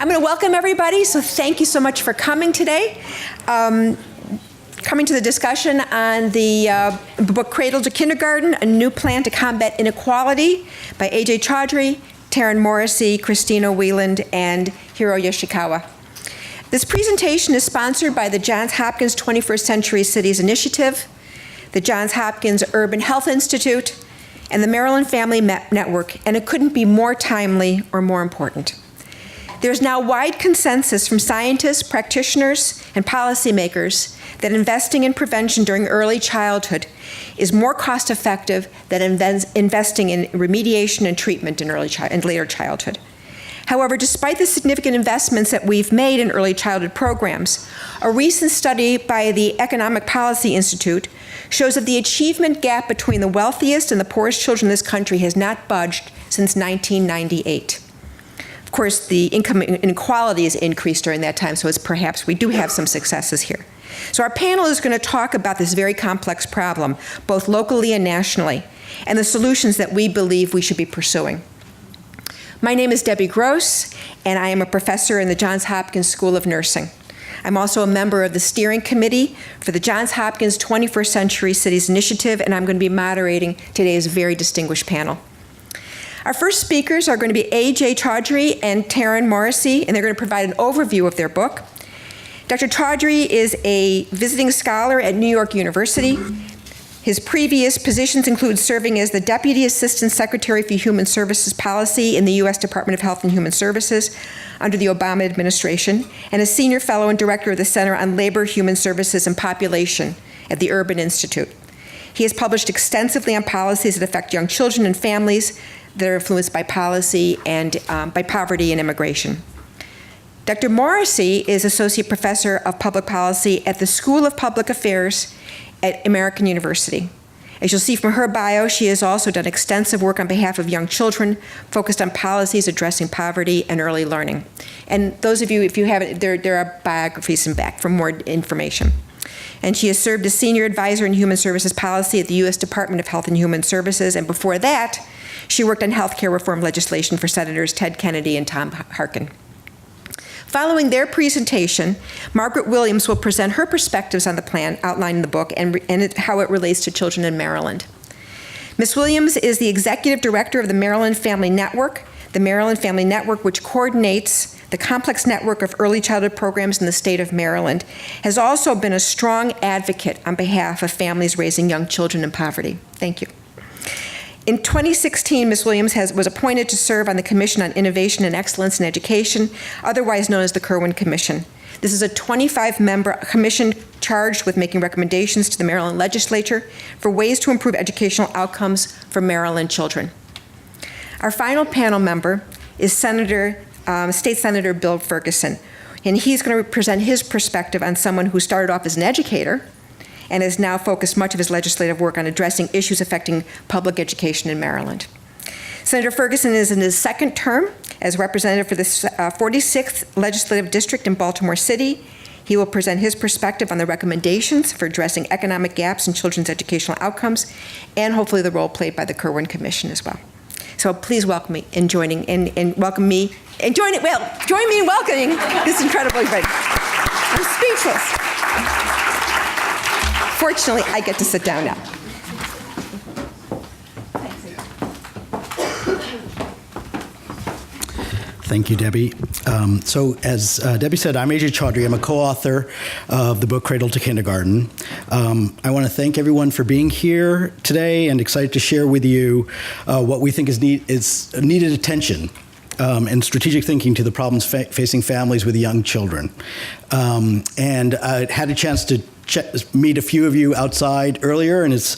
I'm going to welcome everybody, so thank you so much for coming today. Coming to the discussion on the book Cradle to Kindergarten, A New Plan to Combat Inequality by Ajay Chaudry, Taryn Morrissey, Christina Wieland, and Hiro Yoshikawa. This presentation is sponsored by the Johns Hopkins 21st Century Cities Initiative, the Johns Hopkins Urban Health Institute, and the Maryland Family Network, and it couldn't be more timely or more important. There's now wide consensus from scientists, practitioners, and policymakers that investing in prevention during early childhood is more cost-effective than investing in remediation and treatment in later childhood. However, despite the significant investments that we've made in early childhood programs, a recent study by the Economic Policy Institute shows that the achievement gap between the wealthiest and the poorest children in this country has not budged since 1998. Of course, the income inequality has increased during that time, so it's perhaps we do have some successes here. So our panel is going to talk about this very complex problem, both locally and nationally, and the solutions that we believe we should be pursuing. My name is Debbie Gross, and I am a professor in the Johns Hopkins School of Nursing. I'm also a member of the steering committee for the Johns Hopkins 21st Century Cities Initiative, and I'm going to be moderating today's very distinguished panel. Our first speakers are going to be Ajay Chaudry and Taryn Morrissey, and they're going to provide an overview of their book. Dr. Chaudry is a visiting scholar at New York University. His previous positions include serving as the Deputy Assistant Secretary for Human Services Policy in the U.S. Department of Health and Human Services under the Obama administration, and a Senior Fellow and Director of the Center on Labor, Human Services, and Population at the Urban Institute. He has published extensively on policies that affect young children and families that are influenced by policy and by poverty and immigration. Dr. Morrissey is Associate Professor of Public Policy at the School of Public Affairs at American University. As you'll see from her bio, she has also done extensive work on behalf of young children, focused on policies addressing poverty and early learning. And those of you, if you haven't, there are biographies in back for more information. And she has served as Senior Advisor in Human Services Policy at the U.S. Department of Health and Human Services, and before that, she worked on healthcare reform legislation for Senators Ted Kennedy and Tom Harkin. Following their presentation, Margaret Williams will present her perspectives on the plan outlined in the book and how it relates to children in Maryland. Ms. Williams is the Executive Director of the Maryland Family Network. The Maryland Family Network, which coordinates the complex network of early childhood programs in the state of Maryland, has also been a strong advocate on behalf of families raising young children in poverty. Thank you. In 2016, Ms. Williams was appointed to serve on the Commission on Innovation and Excellence in Education, otherwise known as the Kirwan Commission. This is a 25-member commission charged with making recommendations to the Maryland legislature for ways to improve educational outcomes for Maryland children. Our final panel member is State Senator Bill Ferguson, and he's going to present his perspective on someone who started off as an educator and has now focused much of his legislative work on addressing issues affecting public education in Maryland. Senator Ferguson is in his second term as representative for the 46th Legislative District in Baltimore City. He will present his perspective on the recommendations for addressing economic gaps in children's educational outcomes, and hopefully the role played by the Kirwan Commission as well. So please welcome me in joining and welcome me and join me in welcoming this incredible event. I'm speechless. Fortunately, I get to sit down now. Thank you, Debbie. So as Debbie said, I'm Ajay Chaudry. I'm a co-author of the book Cradle to Kindergarten. I want to thank everyone for being here today and excited to share with you what we think is needed attention and strategic thinking to the problems facing families with young children. And I had a chance to meet a few of you outside earlier, and it's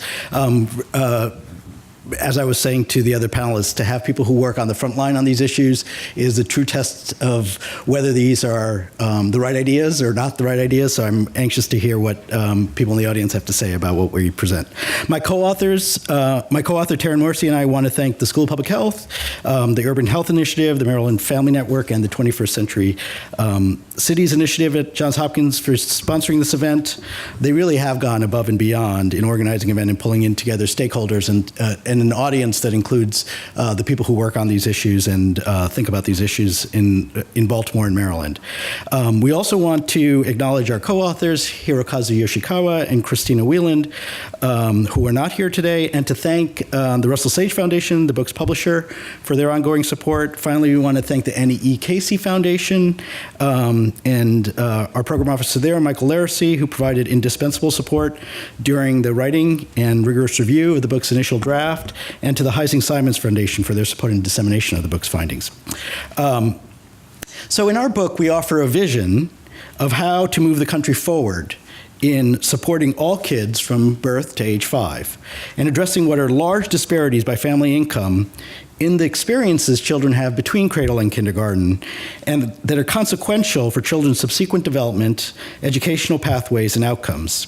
as I was saying to the other panelists, to have people who work on the front line on these issues is the true test of whether these are the right ideas or not the right ideas. So I'm anxious to hear what people in the audience have to say about what we present. My co-author Taryn Morrissey and I want to thank the School of Public Health, the Urban Health Initiative, the Maryland Family Network, and the 21st Century Cities Initiative at Johns Hopkins for sponsoring this event. They really have gone above and beyond in organizing an event and pulling in together stakeholders and an audience that includes the people who work on these issues and think about these issues in Baltimore and Maryland. We also want to acknowledge our co-authors, Hirokazu Yoshikawa and Christina Wieland, who are not here today, and to thank the Russell Sage Foundation, the book's publisher, for their ongoing support. Finally, we want to thank the NEE Casey Foundation and our program officer there, Michael Laracy, who provided indispensable support during the writing and rigorous review of the book's initial draft, and to the Heising-Simons Foundation for their support and dissemination of the book's findings. So in our book, we offer a vision of how to move the country forward in supporting all kids from birth to age 5, and addressing what are large disparities by family income in the experiences children have between cradle and kindergarten, and that are consequential for children's subsequent development, educational pathways, and outcomes,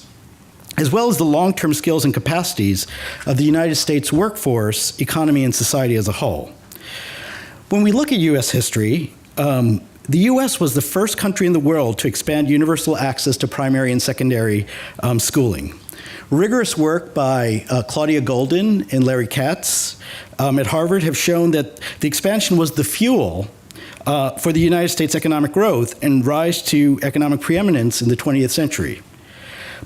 as well as the long-term skills and capacities of the United States workforce, economy, and society as a whole. When we look at U.S. history, the U.S. was the first country in the world to expand universal access to primary and secondary schooling. Rigorous work by Claudia Golden and Larry Katz at Harvard have shown that the expansion was the fuel for the United States' economic growth and rise to economic preeminence in the 20th century.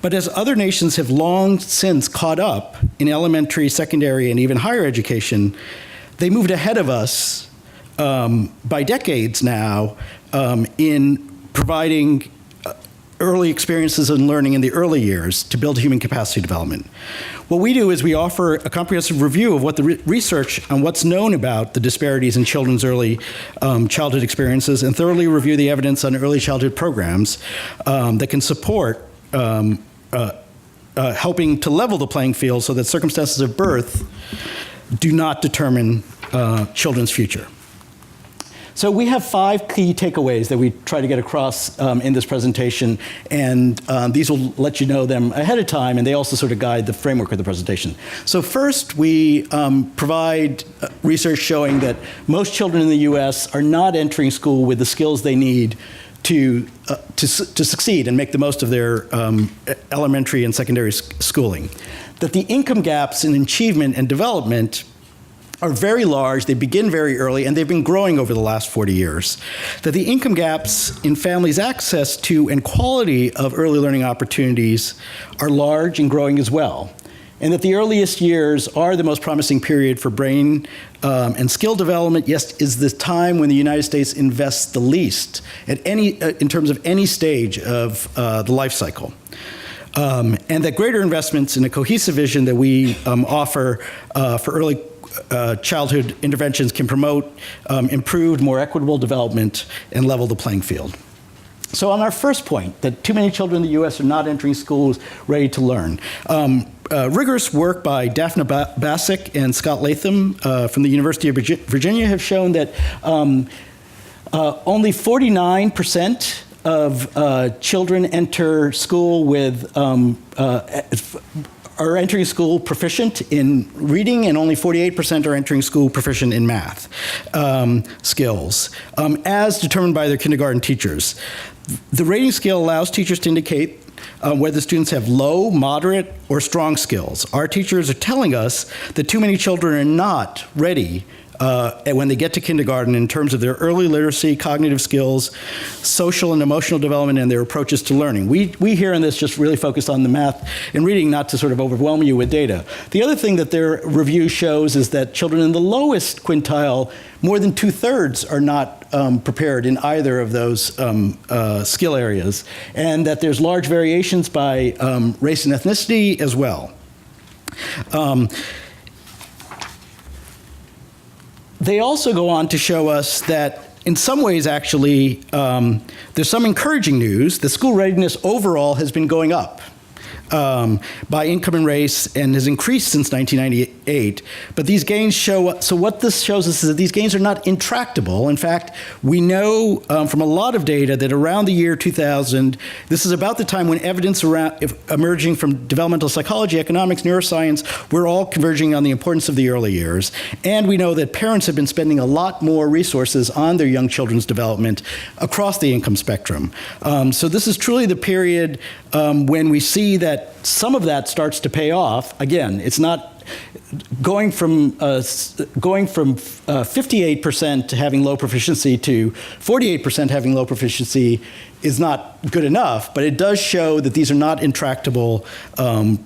But as other nations have long since caught up in elementary, secondary, and even higher education, they moved ahead of us by decades now in providing early experiences in learning in the early years to build human capacity development. What we do is we offer a comprehensive review of what the research on what's known about the disparities in children's early childhood experiences, and thoroughly review the evidence on early childhood programs that can support helping to level the playing field so that circumstances of birth do not determine children's future. So we have 5 key takeaways that we try to get across in this presentation, and these will let you know them ahead of time, and they also sort of guide the framework of the presentation. So first, we provide research showing that most children in the U.S. are not entering school with the skills they need to succeed and make the most of their elementary and secondary schooling. That the income gaps in achievement and development are very large, they begin very early, and they've been growing over the last 40 years. That the income gaps in families' access to and quality of early learning opportunities are large and growing as well. And that the earliest years are the most promising period for brain and skill development, yes, is the time when the United States invests the least at in terms of any stage of the life cycle. And that greater investments in a cohesive vision that we offer for early childhood interventions can promote improved, more equitable development and level the playing field. So on our first point, that too many children in the U.S. are not entering schools ready to learn. Rigorous work by Daphne Bassick and Scott Latham from the University of Virginia have shown that only 49% of children enter school with are entering school proficient in reading, and only 48% are entering school proficient in math skills, as determined by their kindergarten teachers. The rating scale allows teachers to indicate whether students have low, moderate, or strong skills. Our teachers are telling us that too many children are not ready when they get to kindergarten in terms of their early literacy, cognitive skills, social and emotional development, and their approaches to learning. We here in this just really focus on the math and reading, not to sort of overwhelm you with data. The other thing that their review shows is that children in the lowest quintile, more than 2/3 are not prepared in either of those skill areas, and that there's large variations by race and ethnicity as well. They also go on to show us that in some ways, actually, there's some encouraging news. The school readiness overall has been going up by income and race, and has increased since 1998. But these gains show, so what this shows us is that these gains are not intractable. In fact, we know from a lot of data that around the year 2000, this is about the time when evidence emerging from developmental psychology, economics, neuroscience, we're all converging on the importance of the early years. And we know that parents have been spending a lot more resources on their young children's development across the income spectrum. So this is truly the period when we see that some of that starts to pay off. Again, it's not going from 58% to having low proficiency to 48% having low proficiency is not good enough, but it does show that these are not intractable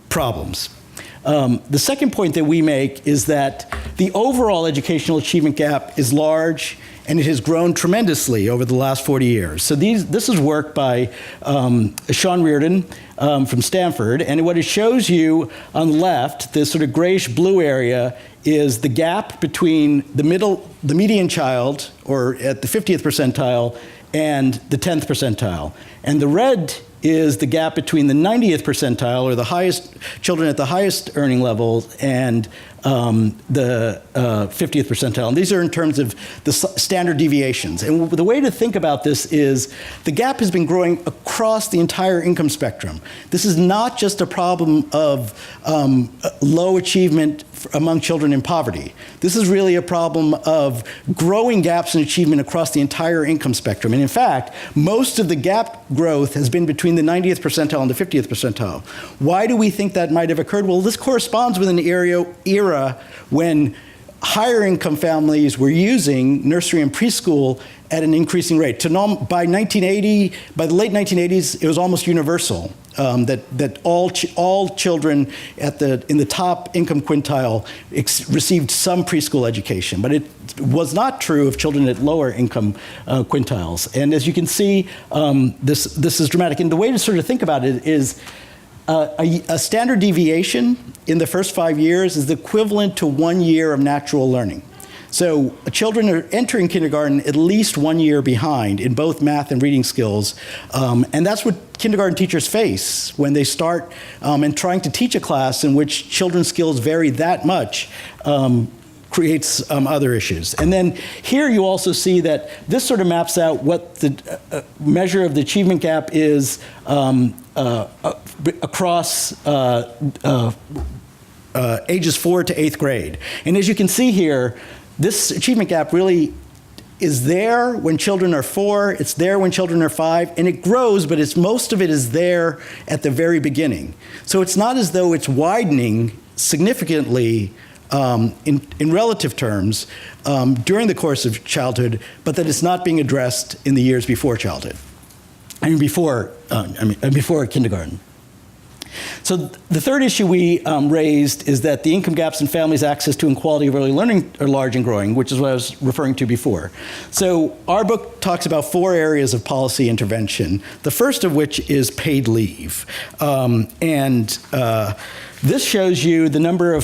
problems. The second point that we make is that the overall educational achievement gap is large, and it has grown tremendously over the last 40 years. So this is work by Sean Reardon from Stanford, and what it shows you on the left, this sort of grayish-blue area, is the gap between the median child, or at the 50th percentile, and the 10th percentile. And the red is the gap between the 90th percentile, or the highest children at the highest earning level, and the 50th percentile. And these are in terms of the standard deviations. And the way to think about this is the gap has been growing across the entire income spectrum. This is not just a problem of low achievement among children in poverty. This is really a problem of growing gaps in achievement across the entire income spectrum. And in fact, most of the gap growth has been between the 90th percentile and the 50th percentile. Why do we think that might have occurred? Well, this corresponds with an era when higher income families were using nursery and preschool at an increasing rate. By the late 1980s, it was almost universal that all children in the top income quintile received some preschool education, but it was not true of children at lower income quintiles. And as you can see, this is dramatic. And the way to sort of think about it is a standard deviation in the first 5 years is the equivalent to 1 year of natural learning. So children are entering kindergarten at least 1 year behind in both math and reading skills. And that's what kindergarten teachers face when they start and trying to teach a class in which children's skills vary that much. Creates other issues. And then here you also see that this sort of maps out what the measure of the achievement gap is across ages 4 to 8th grade. And as you can see here, this achievement gap really is there when children are 4, it's there when children are 5, and it grows, but most of it is there at the very beginning. So it's not as though it's widening significantly in relative terms during the course of childhood, but that it's not being addressed in the years before childhood. Before kindergarten. So the third issue we raised is that the income gaps in families' access to and quality of early learning are large and growing, which is what I was referring to before. So our book talks about 4 areas of policy intervention, the first of which is paid leave. This shows you the number of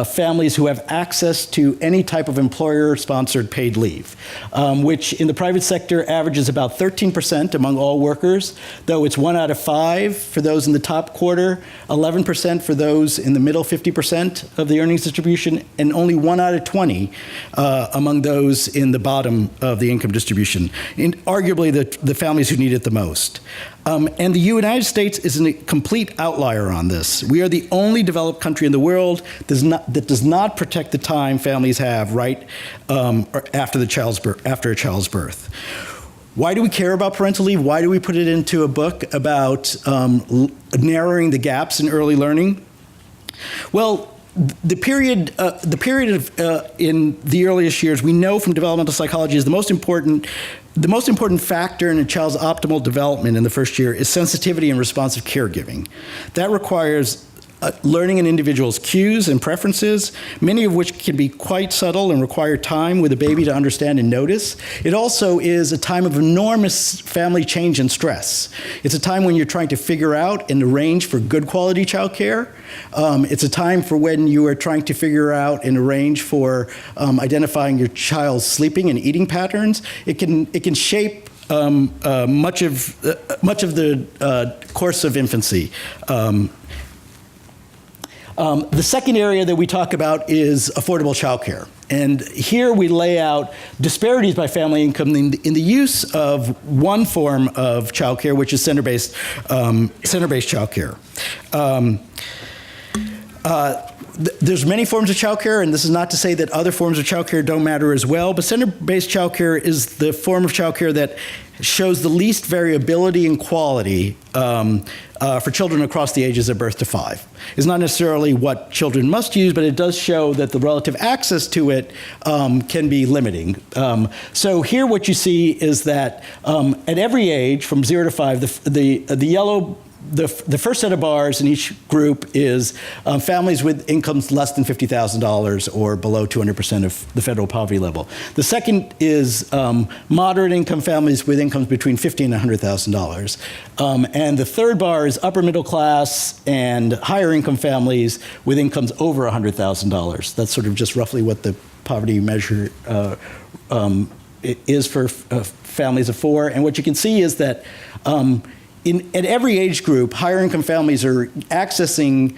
families who have access to any type of employer-sponsored paid leave, which in the private sector averages about 13% among all workers, though it's 1 out of 5 for those in the top quarter, 11% for those in the middle 50% of the earnings distribution, and only 1 out of 20 among those in the bottom of the income distribution, and arguably the families who need it the most. And the United States is a complete outlier on this. We are the only developed country in the world that does not protect the time families have after a child's birth. Why do we care about parental leave? Why do we put it into a book about narrowing the gaps in early learning? Well, the period in the earliest years, we know from developmental psychology, is the most important factor in a child's optimal development in the first year is sensitivity and responsive caregiving. That requires learning an individual's cues and preferences, many of which can be quite subtle and require time with a baby to understand and notice. It also is a time of enormous family change and stress. It's a time when you're trying to figure out and arrange for good quality childcare. It's a time for when you are trying to figure out and arrange for identifying your child's sleeping and eating patterns. It can shape much of the course of infancy. The second area that we talk about is affordable childcare. And here we lay out disparities by family income in the use of one form of childcare, which is center-based childcare. there's many forms of childcare, and this is not to say that other forms of childcare don't matter as well, but center-based childcare is the form of childcare that shows the least variability in quality for children across the ages of birth to 5. It's not necessarily what children must use, but it does show that the relative access to it can be limiting. So here what you see is that at every age, from 0 to 5, the yellow, the first set of bars in each group is families with incomes less than $50,000 or below 200% of the federal poverty level. The second is moderate income families with incomes between $50,000 and $100,000. And the third bar is upper middle class and higher income families with incomes over $100,000. That's sort of just roughly what the poverty measure is for families of 4. And what you can see is that at every age group, higher income families are accessing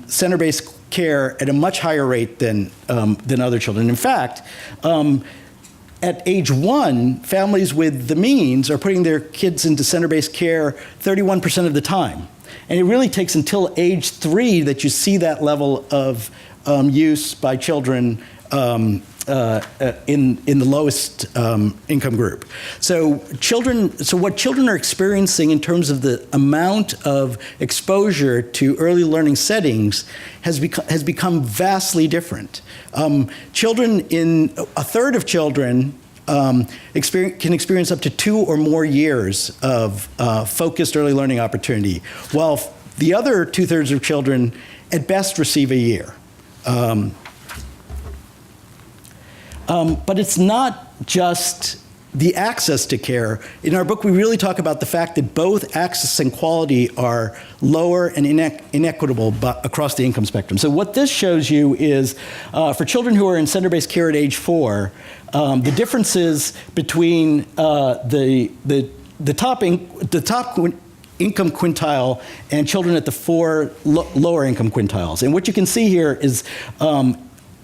center-based care at a much higher rate than other children. In fact, at age 1, families with the means are putting their kids into center-based care 31% of the time. And it really takes until age 3 that you see that level of use by children in the lowest income group. So what children are experiencing in terms of the amount of exposure to early learning settings has become vastly different. Children a third of children can experience up to 2 or more years of focused early learning opportunity, while the other 2/3 of children at best receive a year. But it's not just the access to care. In our book, we really talk about the fact that both access and quality are lower and inequitable across the income spectrum. So what this shows you is for children who are in center-based care at age 4, the differences between the top income quintile and children at the 4 lower income quintiles. And what you can see here is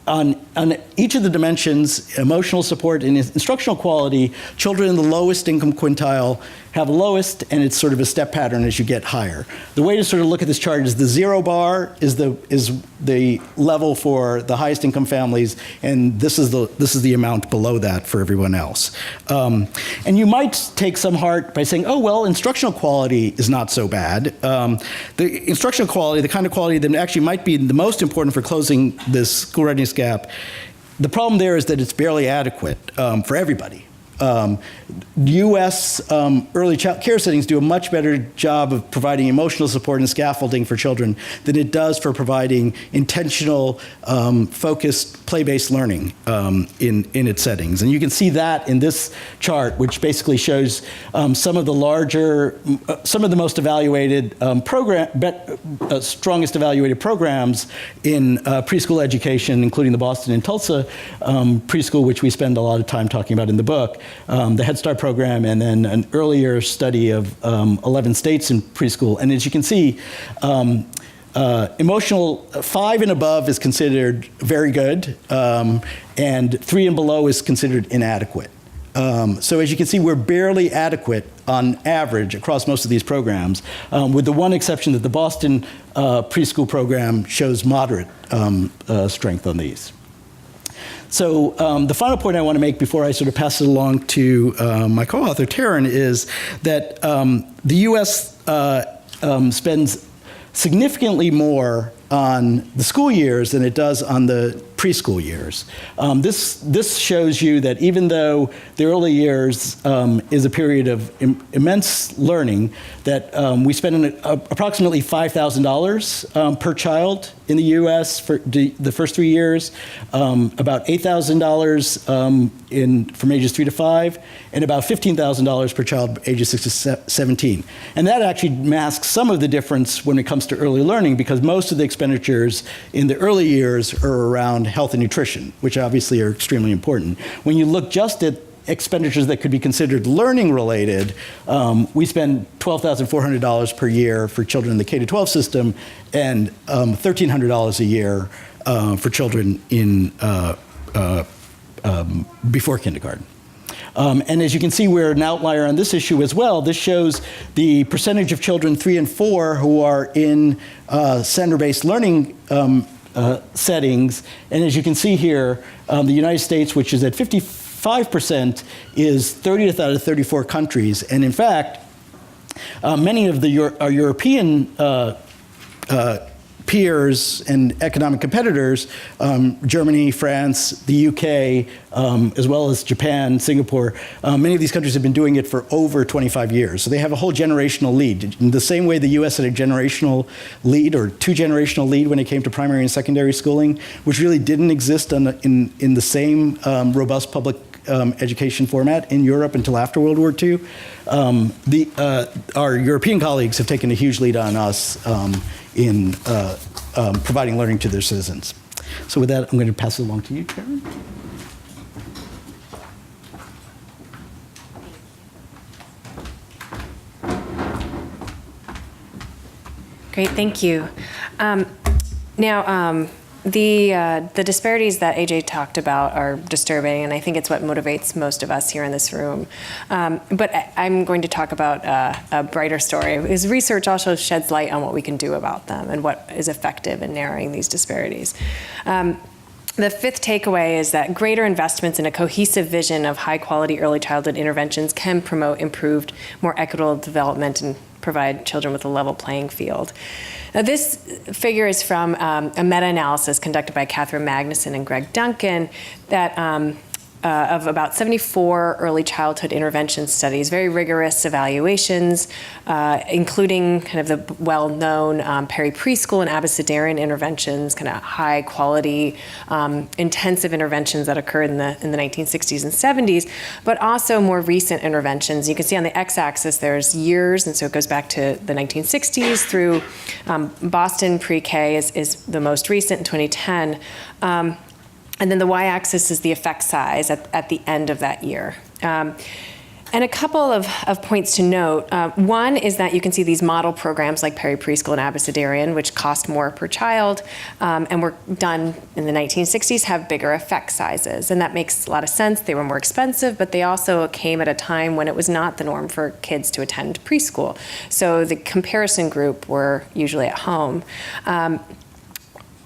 on each of the dimensions, emotional support and instructional quality, children in the lowest income quintile have lowest, and it's sort of a step pattern as you get higher. The way to sort of look at this chart is the 0 bar is the level for the highest income families, and this is the amount below that for everyone else. And you might take some heart by saying, oh, well, instructional quality is not so bad. The instructional quality, the kind of quality that actually might be the most important for closing this school readiness gap, the problem there is that it's barely adequate for everybody. U.S. Early child care settings do a much better job of providing emotional support and scaffolding for children than it does for providing intentional, focused, play-based learning in its settings. And you can see that in this chart, which basically shows some of the most evaluated strongest evaluated programs in preschool education, including the Boston and Tulsa preschool, which we spend a lot of time talking about in the book. The Head Start program, and then an earlier study of 11 states in preschool. And as you can see, emotional 5 and above is considered very good, and 3 and below is considered inadequate. So as you can see, we're barely adequate on average across most of these programs, with the one exception that the Boston preschool program shows moderate strength on these. So the final point I want to make before I sort of pass it along to my co-author, Taryn, is that the U.S. Spends significantly more on the school years than it does on the preschool years. This shows you that even though the early years is a period of immense learning, that we spend approximately $5,000 per child in the U.S. for the first 3 years, about $8,000 from ages 3 to 5, and about $15,000 per child ages 6 to 17. And that actually masks some of the difference when it comes to early learning, because most of the expenditures in the early years are around health and nutrition, which obviously are extremely important. When you look just at expenditures that could be considered learning related, we spend $12,400 per year for children in the K-12 system, and $1,300 a year for children in before kindergarten. And as you can see, we're an outlier on this issue as well. This shows the percentage of children 3 and 4 who are in center-based learning settings. And as you can see here, the United States, which is at 55%, is 30th out of 34 countries. And in fact, many of our European peers and economic competitors, Germany, France, the UK, as well as Japan, Singapore, many of these countries have been doing it for over 25 years. So they have a whole generational lead. In the same way the US had a generational lead, or two-generational lead when it came to primary and secondary schooling, which really didn't exist in the same robust public education format in Europe until after World War II. Our European colleagues have taken a huge lead on us in providing learning to their citizens. So with that, I'm going to pass it along to you, Taryn. Great, thank you. The disparities that Ajay talked about are disturbing, and I think it's what motivates most of us here in this room. But I'm going to talk about a brighter story, because research also sheds light on what we can do about them and what is effective in narrowing these disparities. The fifth takeaway is that greater investments in a cohesive vision of high-quality early childhood interventions can promote improved, more equitable development and provide children with a level playing field. Now, this figure is from a meta-analysis conducted by Catherine Magnuson and Greg Duncan that of about 74 early childhood intervention studies, very rigorous evaluations, including kind of the well-known preschool and abecedarian interventions, kind of high-quality, intensive interventions that occurred in the 1960s and 70s, but also more recent interventions. You can see on the x-axis there's years, and so it goes back to the 1960s through Boston PreK is the most recent in 2010. And then the y-axis is the effect size at the end of that year. And a couple of points to note. One is that you can see these model programs like preschool and abecedarian, which cost more per child, and were done in the 1960s, have bigger effect sizes. And that makes a lot of sense. They were more expensive, but they also came at a time when it was not the norm for kids to attend preschool. So the comparison group were usually at home.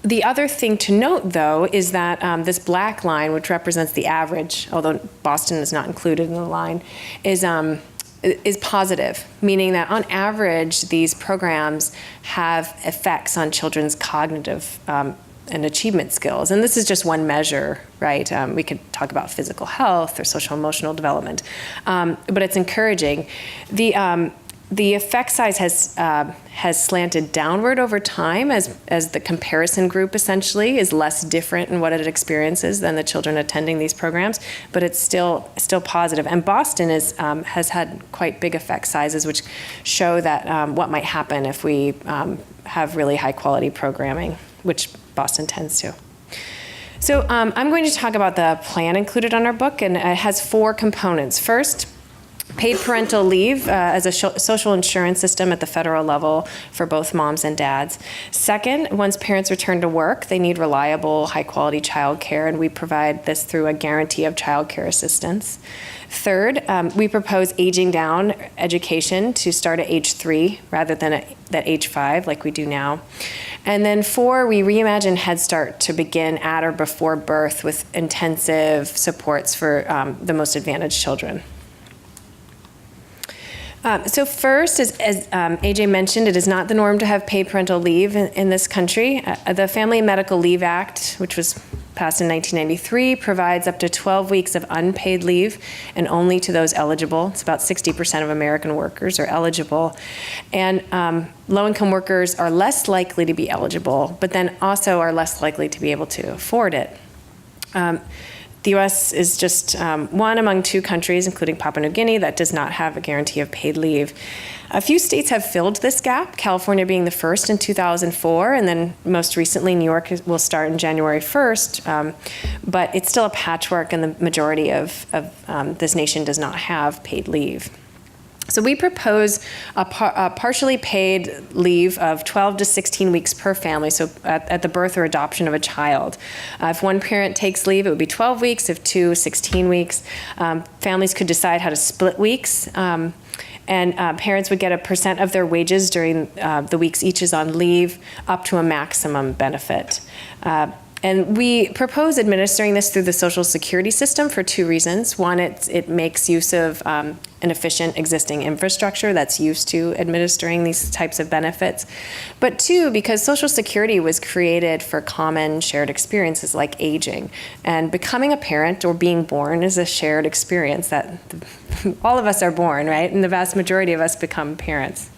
The other thing to note, though, is that this black line, which represents the average, although Boston is not included in the line, is positive, meaning that on average, these programs have effects on children's cognitive and achievement skills. And this is just one measure, right? We could talk about physical health or social emotional development, but it's encouraging. The effect size has slanted downward over time as the comparison group essentially is less different in what it experiences than the children attending these programs, but it's still positive. And Boston has had quite big effect sizes, which show that what might happen if we have really high quality programming, which Boston tends to. So I'm going to talk about the plan included on our book, and it has 4 components. First, paid parental leave as a social insurance system at the federal level for both moms and dads. Second, once parents return to work, they need reliable, high-quality child care, and we provide this through a guarantee of child care assistance. Third, we propose aging down education to start at age 3 rather than at age 5 like we do now. And then 4, we reimagine Head Start to begin at or before birth with intensive supports for the most advantaged children. So first, as Ajay mentioned, it is not the norm to have paid parental leave in this country. The Family and Medical Leave Act, which was passed in 1993, provides up to 12 weeks of unpaid leave, and only to those eligible. It's about 60% of American workers are eligible. And low-income workers are less likely to be eligible, but then also are less likely to be able to afford it. The U.S. is just one among 2 countries, including Papua New Guinea, that does not have a guarantee of paid leave. A few states have filled this gap, California being the first in 2004, and then most recently New York will start in January 1st, but it's still a patchwork, and the majority of this nation does not have paid leave. So we propose a partially paid leave of 12 to 16 weeks per family, so at the birth or adoption of a child. If one parent takes leave, it would be 12 weeks. If 2, 16 weeks. Families could decide how to split weeks. And parents would get a % of their wages during the weeks each is on leave, up to a maximum benefit. And we propose administering this through the Social Security system for 2 reasons. One, it makes use of an efficient existing infrastructure that's used to administering these types of benefits. But 2, because Social Security was created for common shared experiences like aging. And becoming a parent or being born is a shared experience that all of us are born, right? And the vast majority of us become parents.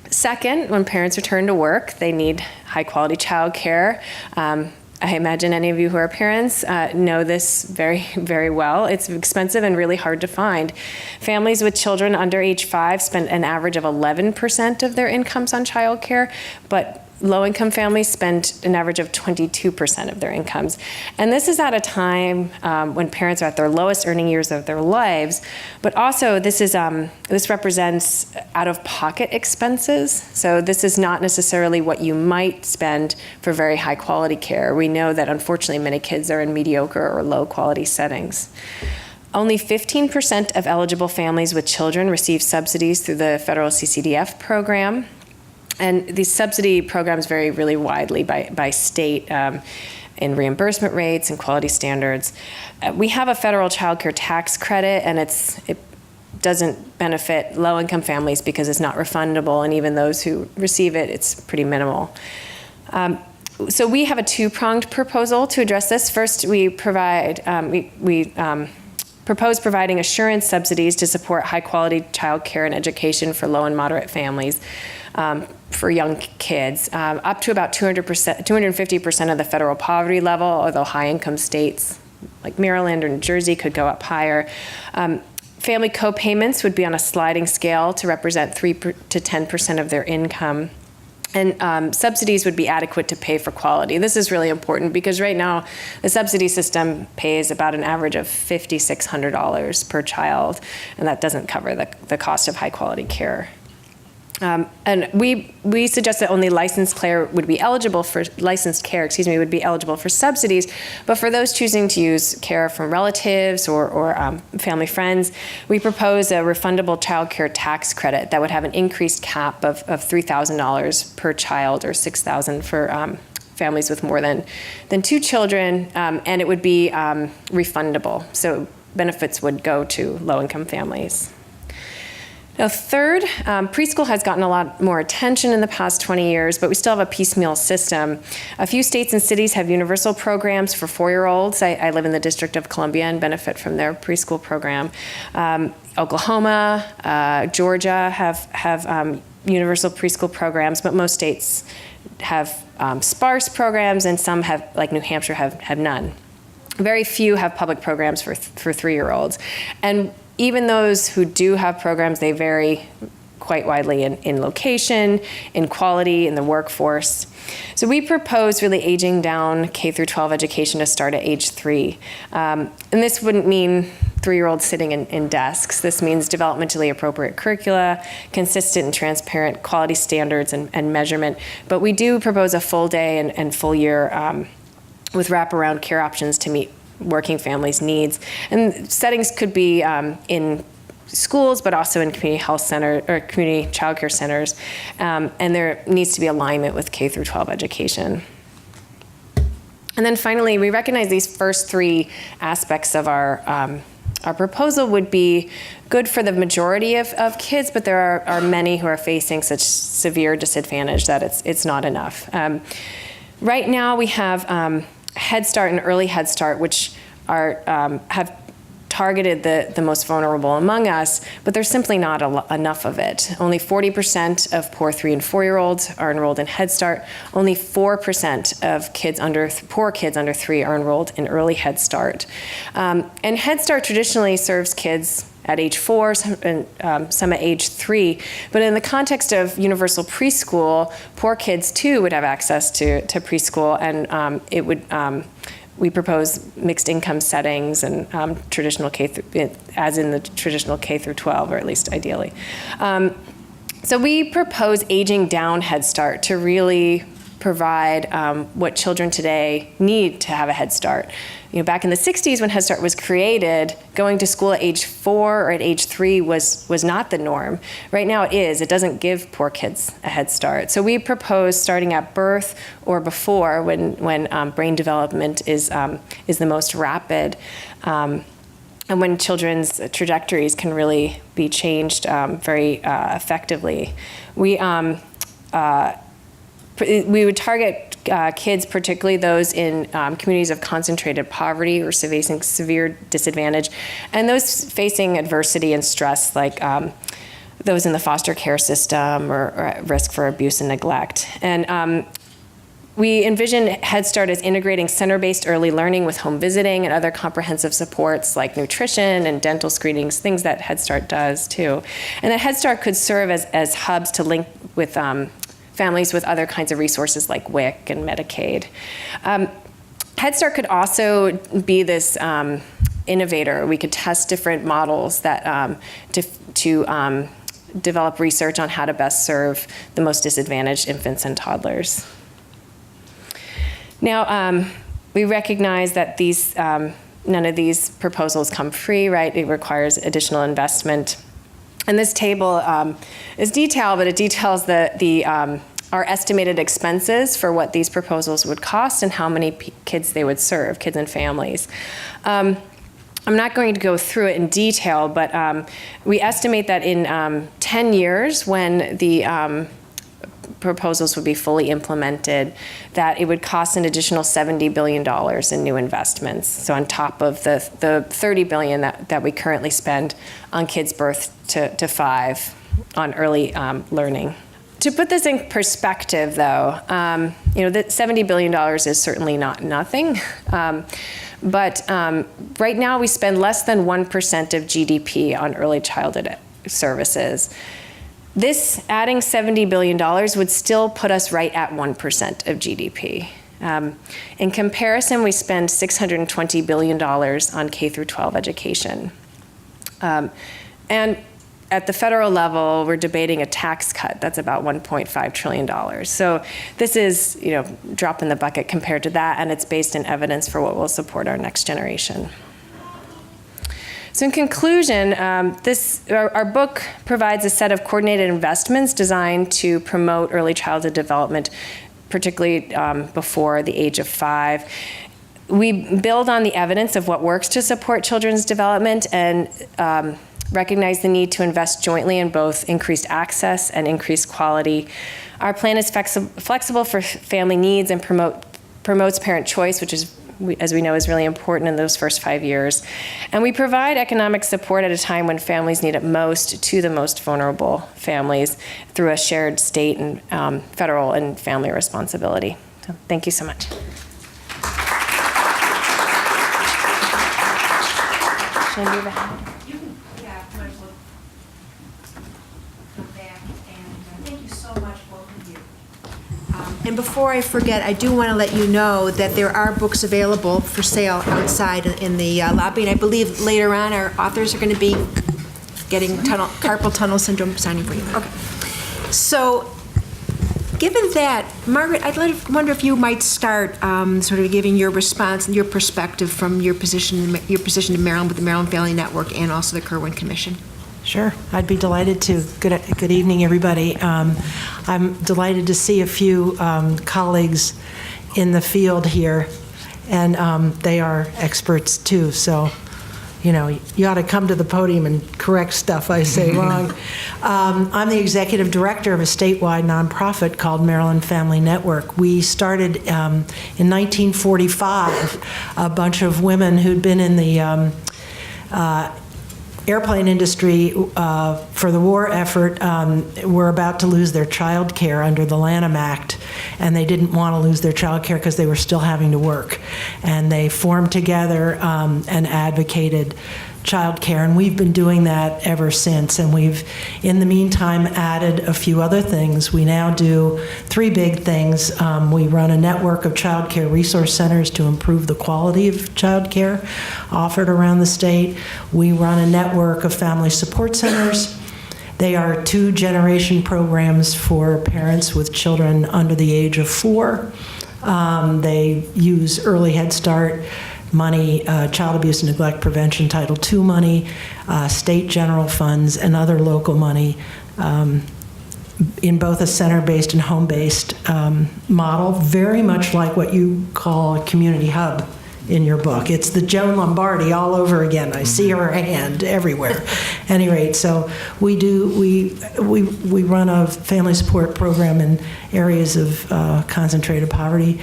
Second, when parents return to work, they need high-quality childcare. I imagine any of you who are parents know this very, very well. It's expensive and really hard to find. Families with children under age 5 spend an average of 11% of their incomes on childcare, but low-income families spend an average of 22% of their incomes. And this is at a time when parents are at their lowest earning years of their lives, but also this represents out-of-pocket expenses. So this is not necessarily what you might spend for very high-quality care. We know that unfortunately many kids are in mediocre or low-quality settings. Only 15% of eligible families with children receive subsidies through the federal CCDF program. And these subsidy programs vary really widely by state in reimbursement rates and quality standards. We have a federal child care tax credit, and it doesn't benefit low-income families because it's not refundable, and even those who receive it, it's pretty minimal. So we have a 2-pronged proposal to address this. First, we provide propose providing assurance subsidies to support high-quality child care and education for low and moderate families. For young kids, up to about 250% of the federal poverty level, although high-income states like Maryland or New Jersey could go up higher. Family co-payments would be on a sliding scale to represent 3 to 10% of their income. And subsidies would be adequate to pay for quality. This is really important because right now the subsidy system pays about an average of $5,600 per child, and that doesn't cover the cost of high-quality care. And we suggest that only licensed care would be eligible for subsidies, but for those choosing to use care from relatives or family friends, we propose a refundable child care tax credit that would have an increased cap of $3,000 per child or $6,000 for families with more than 2 children, and it would be refundable. So benefits would go to low-income families. Now, third, preschool has gotten a lot more attention in the past 20 years, but we still have a piecemeal system. A few states and cities have universal programs for 4-year-olds. I live in the District of Columbia and benefit from their preschool program. Oklahoma, Georgia have universal preschool programs, but most states have sparse programs, and some have, like New Hampshire, have none. Very few have public programs for 3-year-olds. And even those who do have programs, they vary quite widely in location, in quality, in the workforce. So we propose really aging down K through 12 education to start at age 3. And this wouldn't mean 3-year-olds sitting in desks. This means developmentally appropriate curricula, consistent and transparent quality standards and measurement. But we do propose a full day and full year with wraparound care options to meet working families' needs. And settings could be in schools, but also in community health center or community child care centers. And there needs to be alignment with K through 12 education. And then finally, we recognize these first 3 aspects of our proposal would be good for the majority of kids, but there are many who are facing such severe disadvantage that it's not enough. Right now, we have Head Start and Early Head Start, which have targeted the most vulnerable among us, but there's simply not enough of it. Only 40% of poor 3- and 4-year-olds are enrolled in Head Start. Only 4% of poor kids under 3 are enrolled in Early Head Start. And Head Start traditionally serves kids at age 4 and some at age 3. But in the context of universal preschool, poor kids too would have access to preschool, and it would. We propose mixed income settings and traditional as in the traditional K through 12, or at least ideally. So we propose aging down Head Start to really provide what children today need to have a Head Start. back in the 60s when Head Start was created, going to school at age 4 or at age 3 was not the norm. Right now it is. It doesn't give poor kids a head start. So we propose starting at birth or before when brain development is the most rapid. And when children's trajectories can really be changed very effectively. We would target kids, particularly those in communities of concentrated poverty or facing severe disadvantage, and those facing adversity and stress, like those in the foster care system or at risk for abuse and neglect. And we envision Head Start as integrating center-based early learning with home visiting and other comprehensive supports like nutrition and dental screenings, things that Head Start does too. And that Head Start could serve as hubs to link with families with other kinds of resources like WIC and Medicaid. Head Start could also be this innovator. We could test different models that to develop research on how to best serve the most disadvantaged infants and toddlers. Now, we recognize that none of these proposals come free, right? It requires additional investment. And this table is detailed, but it details our estimated expenses for what these proposals would cost and how many kids they would serve, kids and families. I'm not going to go through it in detail, but we estimate that in 10 years, when the proposals would be fully implemented, that it would cost an additional $70 billion in new investments. So on top of the $30 billion that we currently spend on kids birth to 5 on early learning. To put this in perspective, though, that $70 billion is certainly not nothing. But right now we spend less than 1% of GDP on early childhood services. This adding $70 billion would still put us right at 1% of GDP. In comparison, we spend $620 billion on K through 12 education. And at the federal level, we're debating a tax cut that's about $1.5 trillion. So this is, drop in the bucket compared to that, and it's based in evidence for what will support our next generation. So in conclusion, our book provides a set of coordinated investments designed to promote early childhood development, particularly before the age of 5. We build on the evidence of what works to support children's development and recognize the need to invest jointly in both increased access and increased quality. Our plan is flexible for family needs and promotes parent choice, which is, as we know, is really important in those first 5 years. And we provide economic support at a time when families need it most to the most vulnerable families through a shared state and federal and family responsibility. So thank you so much. Should I move ahead? And before I forget, I do want to let you know that there are books available for sale outside in the lobby, and I believe later on our authors are going to be getting carpal tunnel syndrome signing for you. Okay. So, given that, Margaret, wonder if you might start sort of giving your response and your perspective from your position in Maryland with the Maryland Family Network and also the Kirwan Commission. Sure, I'd be delighted to. Good evening, everybody. I'm delighted to see a few colleagues in the field here, and they are experts too. So, you ought to come to the podium and correct stuff I say wrong. I'm the executive director of a statewide nonprofit called Maryland Family Network. We started in 1945. A bunch of women who'd been in the airplane industry for the war effort were about to lose their child care under the Lanham Act, and they didn't want to lose their child care because they were still having to work. And they formed together and advocated child care, and we've been doing that ever since. And we've, in the meantime, added a few other things. We now do 3 big things. We run a network of child care resource centers to improve the quality of child care offered around the state. We run a network of family support centers. They are 2-generation programs for parents with children under the age of 4. They use early Head Start money, child abuse and neglect prevention Title II money, state general funds, and other local money in both a center-based and home-based model, very much like what you call a community hub in your book. It's the Joan Lombardi all over again. I see her hand everywhere. At any rate, so we run a family support program in areas of concentrated poverty,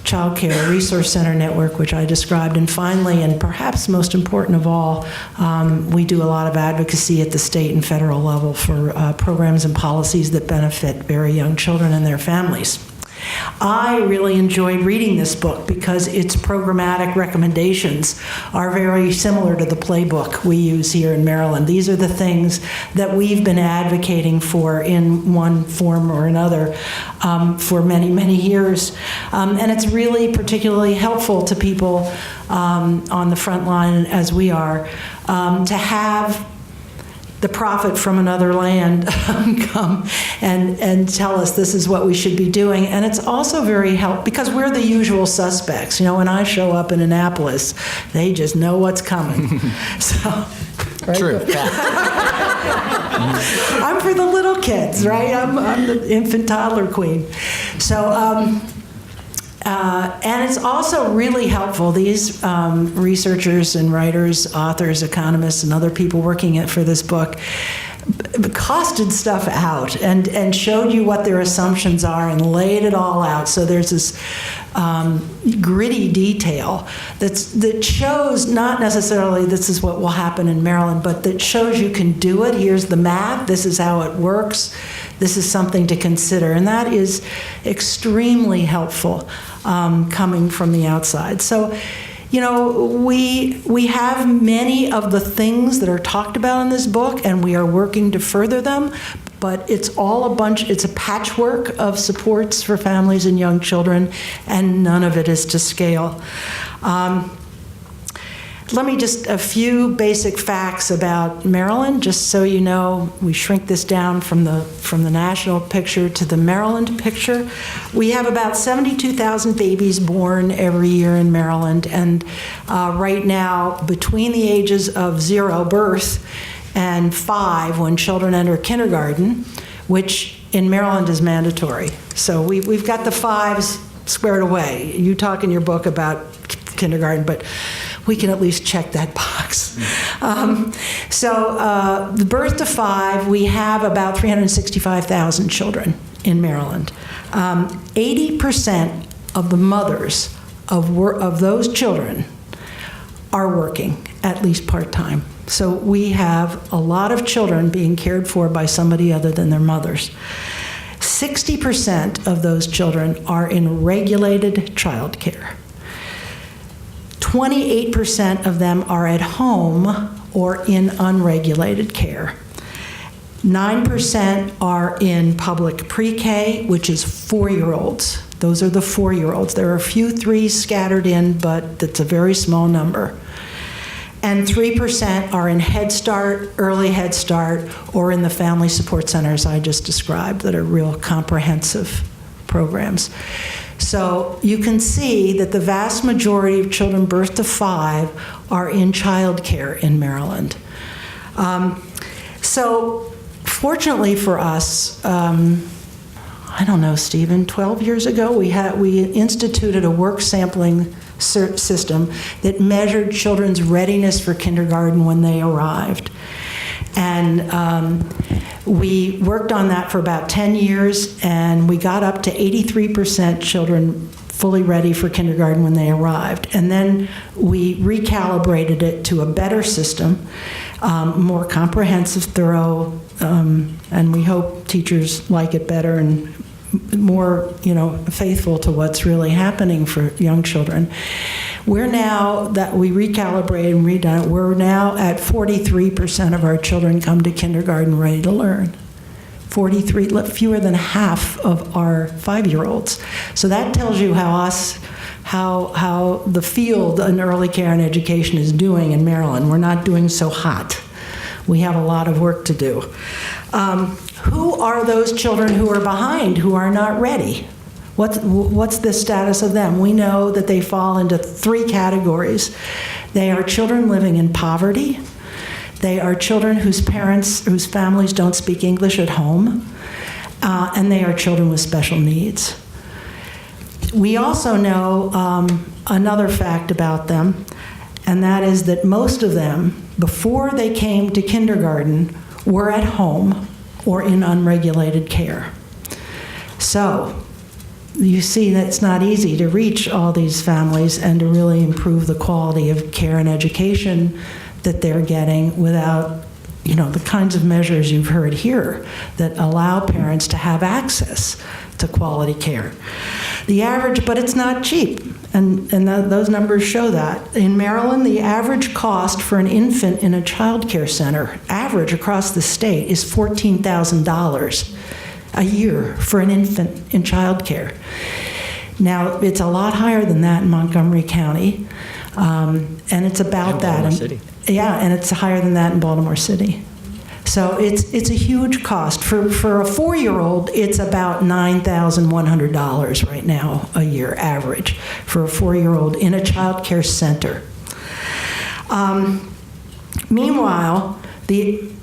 Childcare Resource Center network, which I described, and finally, and perhaps most important of all, we do a lot of advocacy at the state and federal level for programs and policies that benefit very young children and their families. I really enjoyed reading this book because its programmatic recommendations are very similar to the playbook we use here in Maryland. These are the things that we've been advocating for in one form or another for many, many years. And it's really particularly helpful to people on the front line, as we are, to have the prophet from another land come and tell us this is what we should be doing. And it's also very helpful because we're the usual suspects. You know, when I show up in Annapolis, they just know what's coming. So, right? True. I'm for the little kids, right? I'm the infant toddler queen. So, and it's also really helpful. These researchers and writers, authors, economists, and other people working for this book costed stuff out and showed you what their assumptions are and laid it all out. So there's this gritty detail that shows not necessarily this is what will happen in Maryland, but that shows you can do it. Here's the math. This is how it works. This is something to consider. And that is extremely helpful coming from the outside. So, you know, we have many of the things that are talked about in this book, and we are working to further them, but it's a patchwork of supports for families and young children, and none of it is to scale. Let me just a few basic facts about Maryland, just so you know. We shrink this down from the national picture to the Maryland picture. We have about 72,000 babies born every year in Maryland, and right now, between the ages of 0 birth and 5, when children enter kindergarten, which in Maryland is mandatory. So we've got the 5s squared away. You talk in your book about kindergarten, but we can at least check that box. The birth to 5, we have about 365,000 children in Maryland. 80% of the mothers of those children are working, at least part-time. So we have a lot of children being cared for by somebody other than their mothers. 60% of those children are in regulated childcare. 28% of them are at home or in unregulated care. 9% are in public PreK, which is 4-year-olds. Those are the 4-year-olds. There are a few 3s scattered in, but that's a very small number. And 3% are in Head Start, early Head Start, or in the family support centers I just described that are real comprehensive programs. So you can see that the vast majority of children birth to 5 are in childcare in Maryland. So fortunately for us, I don't know, Stephen, 12 years ago, we instituted a work sampling system that measured children's readiness for kindergarten when they arrived. And we worked on that for about 10 years, and we got up to 83% children fully ready for kindergarten when they arrived. And then we recalibrated it to a better system, more comprehensive, thorough, and we hope teachers like it better and more, faithful to what's really happening for young children. We're now, that we recalibrated and redone it, we're now at 43% of our children come to kindergarten ready to learn. 43, fewer than half of our 5-year-olds. So that tells you how the field in early care and education is doing in Maryland. We're not doing so hot. We have a lot of work to do. Who are those children who are behind, who are not ready? What's the status of them? We know that they fall into 3 categories. They are children living in poverty. They are children whose families don't speak English at home. And they are children with special needs. We also know another fact about them, and that is that most of them, before they came to kindergarten, were at home or in unregulated care. So you see that it's not easy to reach all these families and to really improve the quality of care and education that they're getting without, the kinds of measures you've heard here that allow parents to have access to quality care. The average, but it's not cheap, and those numbers show that. In Maryland, the average cost for an infant in a child care center, average across the state, is $14,000 a year for an infant in child care. Now, it's a lot higher than that in Montgomery County, and it's about that. Baltimore City. Yeah, and it's higher than that in Baltimore City. So it's a huge cost. For a 4-year-old, it's about $9,100 right now a year, average, for a 4-year-old in a child care center. Meanwhile,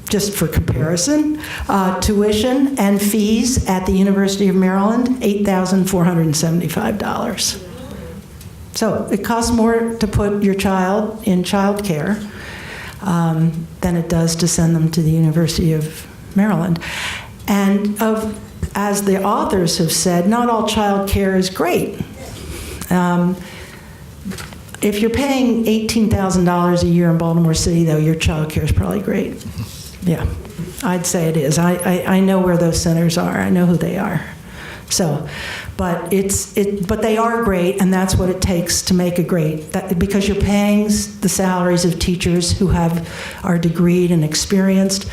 just for comparison, tuition and fees at the University of Maryland, $8,475. So it costs more to put your child in child care than it does to send them to the University of Maryland. And as the authors have said, not all child care is great. If you're paying $18,000 a year in Baltimore City, though, your child care is probably great. Yeah, I'd say it is. I know where those centers are. I know who they are. So, but they are great, and that's what it takes to make a great. Because you're paying the salaries of teachers who are degreed and experienced.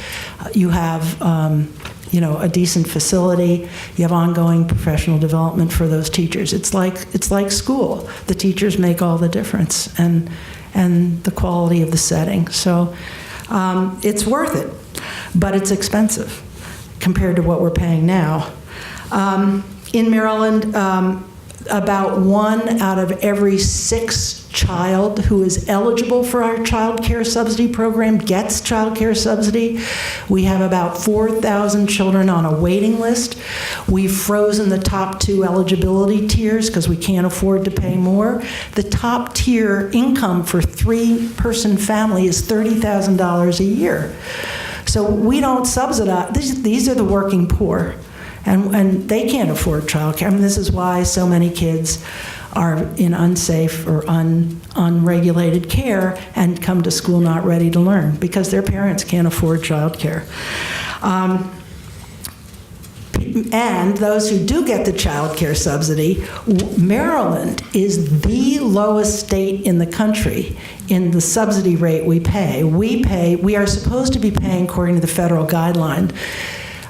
You have a decent facility. You have ongoing professional development for those teachers. It's like school. The teachers make all the difference, and the quality of the setting. So it's worth it, but it's expensive compared to what we're paying now. In Maryland, about 1 out of every 6 child who is eligible for our Childcare Subsidy program gets Childcare Subsidy. We have about 4,000 children on a waiting list. We've frozen the top 2 eligibility tiers because we can't afford to pay more. The top tier income for 3-person family is $30,000 a year. So we don't subsidize. These are the working poor. And they can't afford childcare. I mean, this is why so many kids are in unsafe or unregulated care and come to school not ready to learn because their parents can't afford childcare. And those who do get the childcare subsidy, Maryland is the lowest state in the country in the subsidy rate we pay. We are supposed to be paying, according to the federal guideline,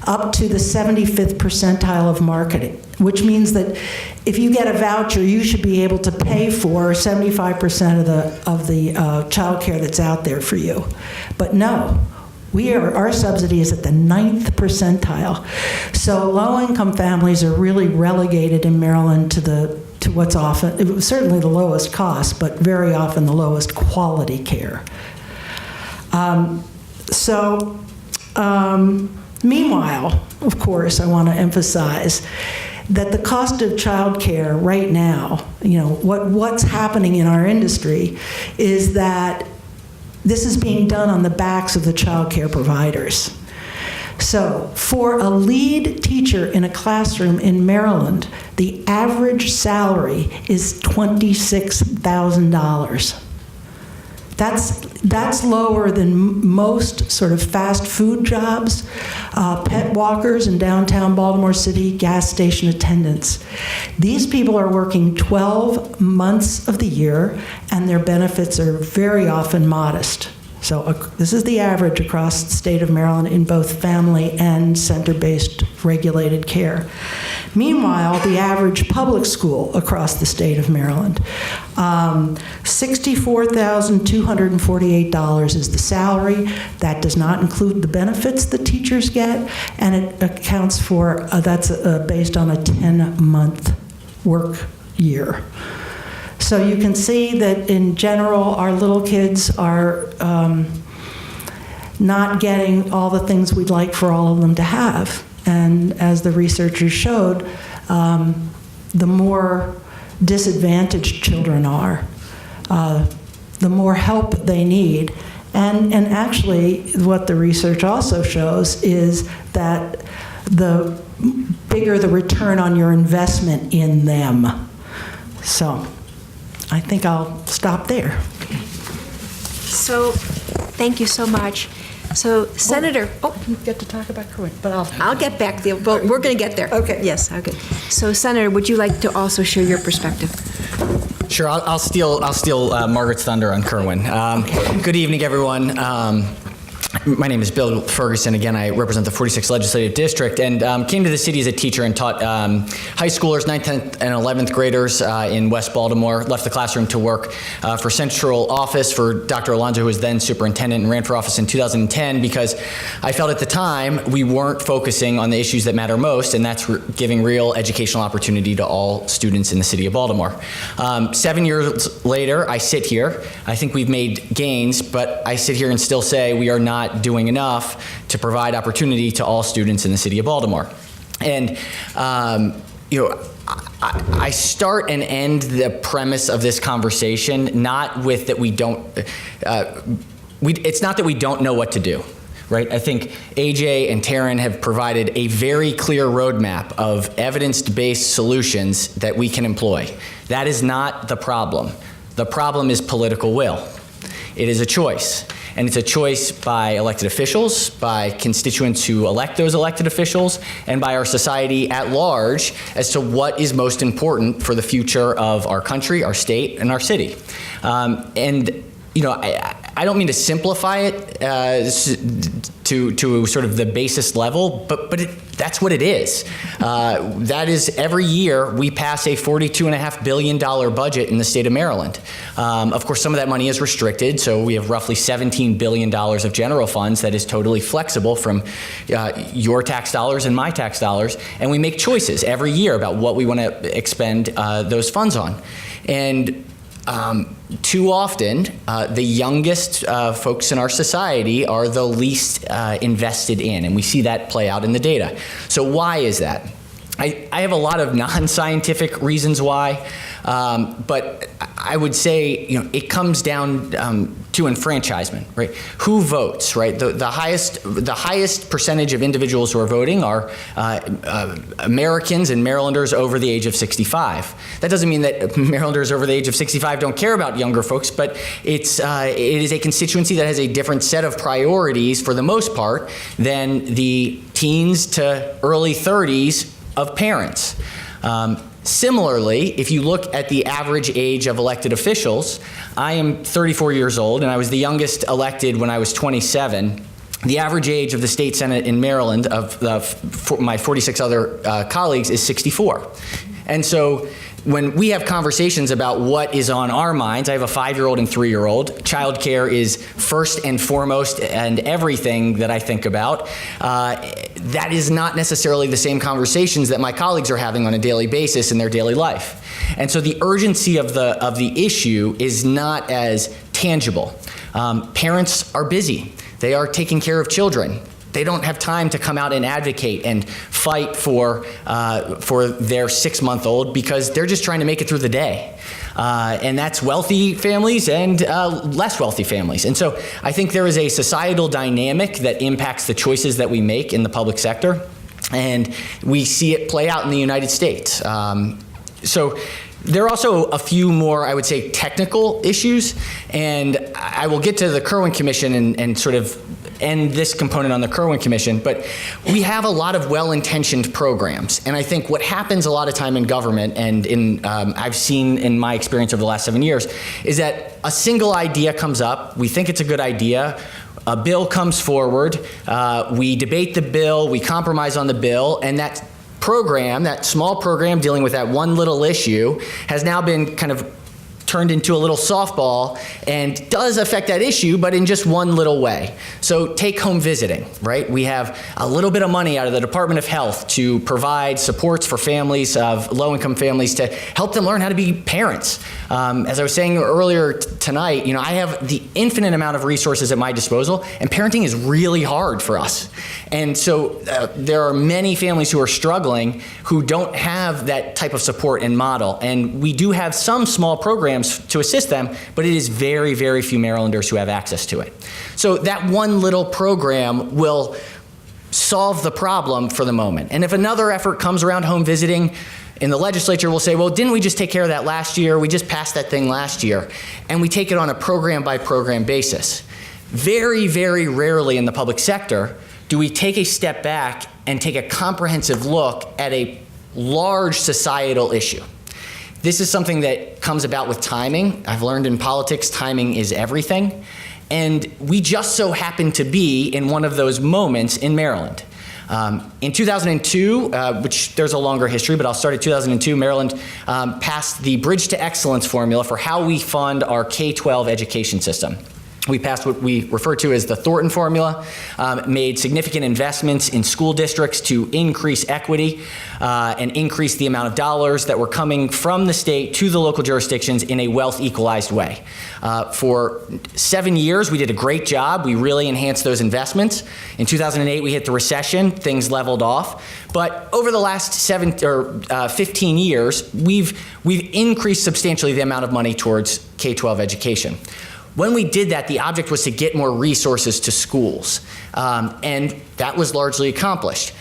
up to the 75th percentile of marketing, which means that if you get a voucher, you should be able to pay for 75% of the child care that's out there for you. But no, our subsidy is at the 9th percentile. So low-income families are really relegated in Maryland to what's often, it was certainly the lowest cost, but very often the lowest quality care. Meanwhile, of course, I want to emphasize that the cost of childcare right now, what's happening in our industry is that this is being done on the backs of the childcare providers. So for a lead teacher in a classroom in Maryland, the average salary is $26,000. That's lower than most sort of fast food jobs, pet walkers in downtown Baltimore City, gas station attendants. These people are working 12 months of the year, and their benefits are very often modest. So this is the average across the state of Maryland in both family and center-based regulated care. Meanwhile, the average public school across the state of Maryland, $64,248 is the salary. That does not include the benefits the teachers get, and it accounts for, that's based on a 10-month work year. So you can see that in general, our little kids are not getting all the things we'd like for all of them to have. And as the researchers showed, the more disadvantaged children are, the more help they need. And actually, what the research also shows is that the bigger the return on your investment in them. So I think I'll stop there. So, thank you so much. So, Senator, You get to talk about Kirwan, but I'll get back there. Well, we're going to get there. Okay. Yes, okay. So, Senator, would you like to also share your perspective? Sure, I'll steal Margaret's thunder on Kirwan. Good evening, everyone. My name is Bill Ferguson. Again, I represent the 46th Legislative District, and came to the city as a teacher and taught high schoolers, 9th, 10th, and 11th graders in West Baltimore. Left the classroom to work for central office for Dr. Alonzo, who was then superintendent, and ran for office in 2010 because I felt at the time we weren't focusing on the issues that matter most, and that's giving real educational opportunity to all students in the city of Baltimore. 7 years later, I sit here. I think we've made gains, but I sit here and still say we are not doing enough to provide opportunity to all students in the city of Baltimore. And I start and end the premise of this conversation not with that we don't. It's not that we don't know what to do, right? I think Ajay and Taryn have provided a very clear roadmap of evidence-based solutions that we can employ. That is not the problem. The problem is political will. It is a choice. And it's a choice by elected officials, by constituents who elect those elected officials, and by our society at large as to what is most important for the future of our country, our state, and our city. I don't mean to simplify it to sort of the basest level, but that's what it is. That is, every year we pass a $42.5 billion budget in the state of Maryland. Of course, some of that money is restricted, so we have roughly $17 billion of general funds that is totally flexible from your tax dollars and my tax dollars, and we make choices every year about what we want to expend those funds on. And too often, the youngest folks in our society are the least invested in, and we see that play out in the data. So why is that? I have a lot of non-scientific reasons why, but I would say it comes down to enfranchisement, right? Who votes, right? The highest percentage of individuals who are voting are Americans and Marylanders over the age of 65. That doesn't mean that Marylanders over the age of 65 don't care about younger folks, but it is a constituency that has a different set of priorities for the most part than the teens to early 30s of parents. Similarly, if you look at the average age of elected officials, I am 34 years old, and I was the youngest elected when I was 27. The average age of the state senate in Maryland of my 46 other colleagues is 64. And so when we have conversations about what is on our minds, I have a 5-year-old and 3-year-old. Childcare is first and foremost and everything that I think about. That is not necessarily the same conversations that my colleagues are having on a daily basis in their daily life. And so the urgency of the issue is not as tangible. Parents are busy. They are taking care of children. They don't have time to come out and advocate and fight for their 6-month-old because they're just trying to make it through the day. And that's wealthy families and less wealthy families. And so I think there is a societal dynamic that impacts the choices that we make in the public sector. And we see it play out in the United States. So there are also a few more, I would say, technical issues. And I will get to the Kirwan Commission and sort of end this component on the Kirwan Commission, but we have a lot of well-intentioned programs. And I think what happens a lot of time in government, and I've seen in my experience over the last 7 years, is that a single idea comes up, we think it's a good idea, a bill comes forward, we debate the bill, we compromise on the bill, and that program, that small program dealing with that one little issue, has now been kind of turned into a little softball and does affect that issue, but in just one little way. So take home visiting, right? We have a little bit of money out of the Department of Health to provide supports for families of low-income families to help them learn how to be parents. As I was saying earlier tonight, I have the infinite amount of resources at my disposal, and parenting is really hard for us. And so there are many families who are struggling who don't have that type of support and model. And we do have some small programs to assist them, but it is very, very few Marylanders who have access to it. So that one little program will solve the problem for the moment. And if another effort comes around home visiting, in the legislature we'll say, well, didn't we just take care of that last year? We just passed that thing last year. And we take it on a program by program basis. Very, very rarely in the public sector do we take a step back and take a comprehensive look at a large societal issue. This is something that comes about with timing. I've learned in politics, timing is everything. And we just so happen to be in one of those moments in Maryland. In 2002, which there's a longer history, but I'll start at 2002, Maryland passed the Bridge to Excellence formula for how we fund our K-12 education system. We passed what we refer to as the Thornton formula, made significant investments in school districts to increase equity and increase the amount of dollars that were coming from the state to the local jurisdictions in a wealth equalized way. For 7 years, we did a great job. We really enhanced those investments. In 2008, we hit the recession. Things leveled off. But over the last 15 years, we've increased substantially the amount of money towards K-12 education. When we did that, the object was to get more resources to schools, and that was largely accomplished.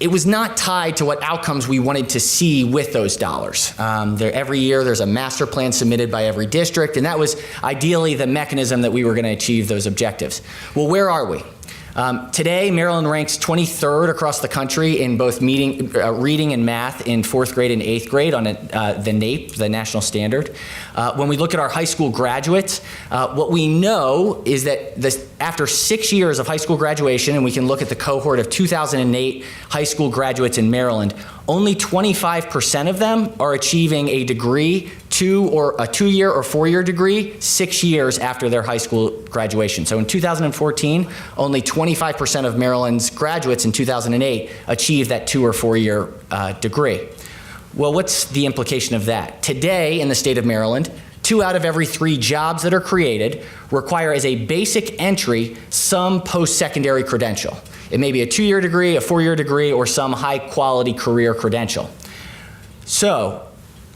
It was not tied to what outcomes we wanted to see with those dollars. Every year there's a master plan submitted by every district, and that was ideally the mechanism that we were going to achieve those objectives. Well, where are we? Today, Maryland ranks 23rd across the country in both reading and math in 4th grade and 8th grade on the NAEP, the national standard. When we look at our high school graduates, what we know is that after 6 years of high school graduation, and we can look at the cohort of 2008 high school graduates in Maryland, only 25% of them are achieving a degree, a 2-year or 4-year degree 6 years after their high school graduation. So in 2014, only 25% of Maryland's graduates in 2008 achieved that 2 or 4-year degree. Well, what's the implication of that? Today in the state of Maryland, 2 out of every 3 jobs that are created require as a basic entry some post-secondary credential. It may be a 2-year degree, a 4-year degree, or some high-quality career credential. So,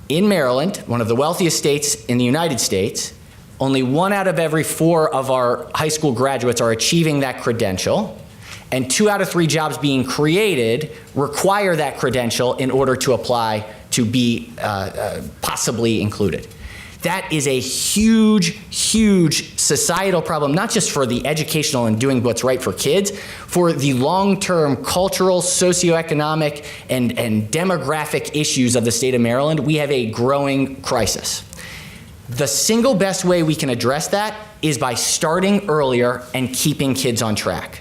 in Maryland, one of the wealthiest states in the United States, only 1 out of every 4 of our high school graduates are achieving that credential, and 2 out of 3 jobs being created require that credential in order to apply to be possibly included. That is a huge, huge societal problem, not just for the educational and doing what's right for kids, for the long-term cultural, socioeconomic, and demographic issues of the state of Maryland. We have a growing crisis. The single best way we can address that is by starting earlier and keeping kids on track.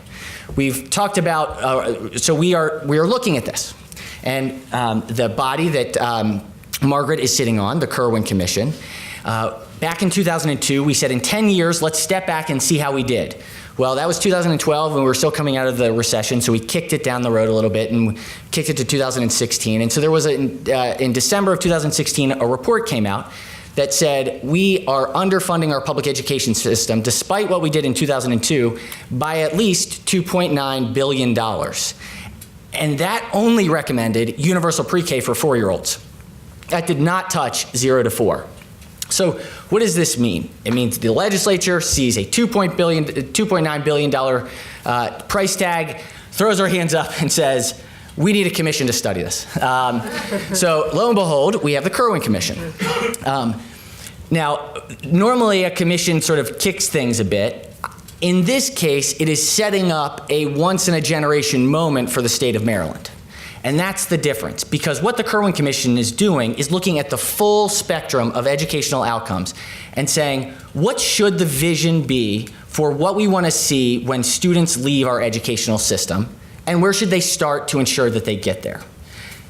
We've talked about, so we are looking at this. And the body that Margaret is sitting on, the Kirwan Commission, back in 2002, we said in 10 years, let's step back and see how we did. Well, that was 2012, and we were still coming out of the recession, so we kicked it down the road a little bit and kicked it to 2016. And so there was, in December of 2016, a report came out that said we are underfunding our public education system, despite what we did in 2002, by at least $2.9 billion. And that only recommended universal pre-K for 4-year-olds. That did not touch 0 to 4. So what does this mean? It means the legislature sees a $2.9 billion price tag, throws our hands up and says, we need a commission to study this. So lo and behold, we have the Kirwan Commission. Now, normally a commission sort of kicks things a bit. In this case, it is setting up a once-in-a-generation moment for the state of Maryland. And that's the difference, because what the Kirwan Commission is doing is looking at the full spectrum of educational outcomes and saying, what should the vision be for what we want to see when students leave our educational system, and where should they start to ensure that they get there?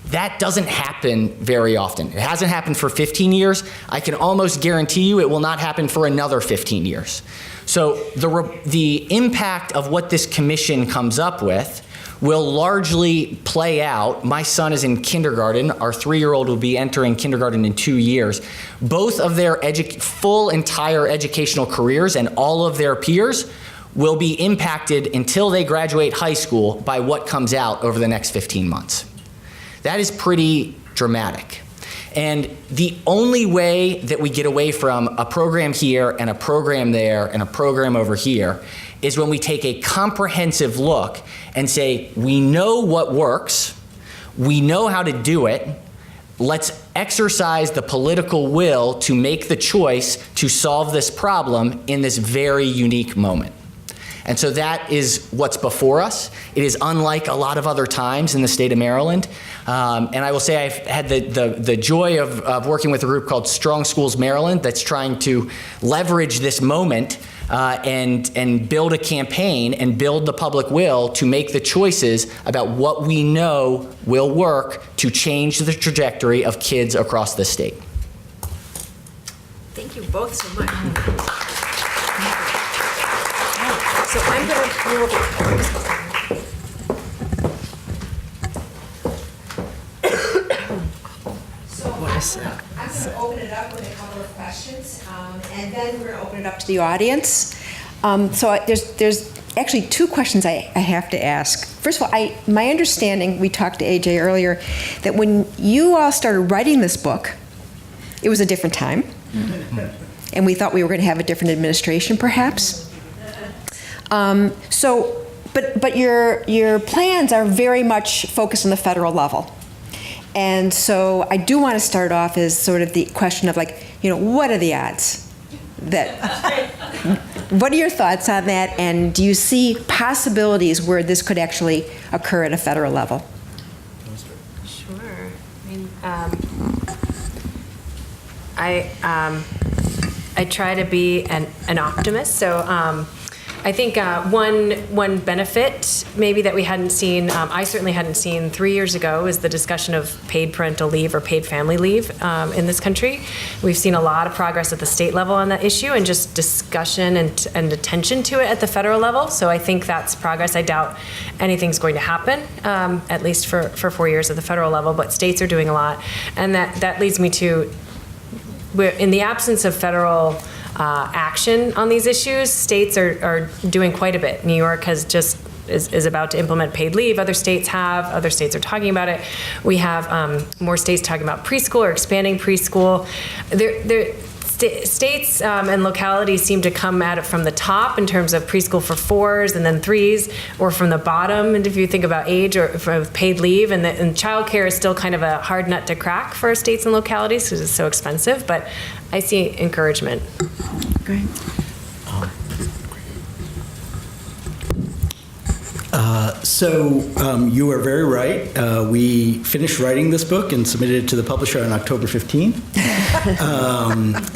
That doesn't happen very often. It hasn't happened for 15 years. I can almost guarantee you it will not happen for another 15 years. So the impact of what this commission comes up with will largely play out. My son is in kindergarten. Our 3-year-old will be entering kindergarten in 2 years. Both of their full entire educational careers and all of their peers will be impacted until they graduate high school by what comes out over the next 15 months. That is pretty dramatic. And the only way that we get away from a program here and a program there and a program over here is when we take a comprehensive look and say, we know what works, we know how to do it, let's exercise the political will to make the choice to solve this problem in this very unique moment. And so that is what's before us. It is unlike a lot of other times in the state of Maryland. And I will say I've had the joy of working with a group called Strong Schools Maryland that's trying to leverage this moment and build a campaign and build the public will to make the choices about what we know will work to change the trajectory of kids across the state. Thank you both so much. So I'm going to move. I'm going to open it up with a couple of questions, and then we're going to open it up to the audience. There's actually 2 questions I have to ask. First of all, my understanding, we talked to Ajay earlier, that when you all started writing this book, it was a different time, and we thought we were going to have a different administration, perhaps. But your plans are very much focused on the federal level. And so I do want to start off as sort of the question of what are the odds? What are your thoughts on that? And do you see possibilities where this could actually occur at a federal level? Sure. I try to be an optimist. So I think one benefit maybe that we hadn't seen, I certainly hadn't seen 3 years ago, is the discussion of paid parental leave or paid family leave in this country. We've seen a lot of progress at the state level on that issue and just discussion and attention to it at the federal level. So I think that's progress. I doubt anything's going to happen, at least for 4 years at the federal level, but states are doing a lot. And that leads me to, in the absence of federal action on these issues, states are doing quite a bit. New York is about to implement paid leave. Other states are talking about it. We have more states talking about preschool or expanding preschool. States and localities seem to come at it from the top in terms of preschool for 4s and then 3s, or from the bottom, and if you think about age or for paid leave, and childcare is still kind of a hard nut to crack for states and localities because it's so expensive, but I see encouragement. Great. You are very right. We finished writing this book and submitted it to the publisher on October 15th.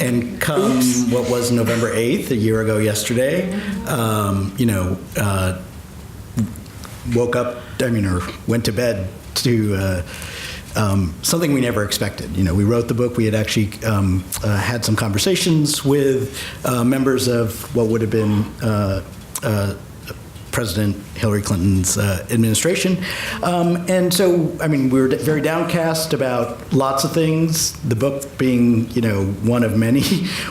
And come what was November 8th, a year ago yesterday, woke up, or went to bed to something we never expected. We wrote the book. We had actually had some conversations with members of what would have been President Hillary Clinton's administration. And so, we were very downcast about lots of things, the book being, one of many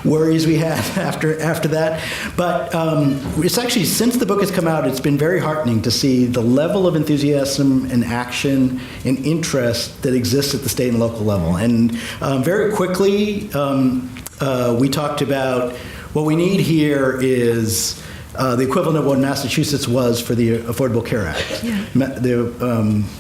worries we had after that. But it's actually, since the book has come out, it's been very heartening to see the level of enthusiasm and action and interest that exists at the state and local level. And very quickly, we talked about what we need here is the equivalent of what Massachusetts was for the Affordable Care Act. Yeah.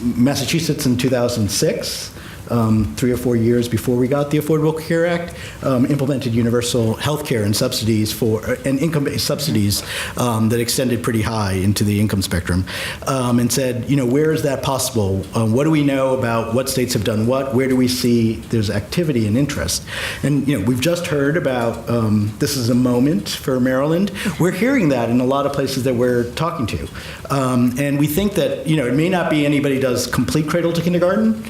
Massachusetts in 2006 3 or 4 years before we got the Affordable Care Act, implemented universal health care and subsidies and income-based subsidies that extended pretty high into the income spectrum, and said, where is that possible? What do we know about what states have done what? Where do we see there's activity and interest? And we've just heard about this is a moment for Maryland. We're hearing that in a lot of places that we're talking to, and we think that it may not be anybody does complete cradle to kindergarten,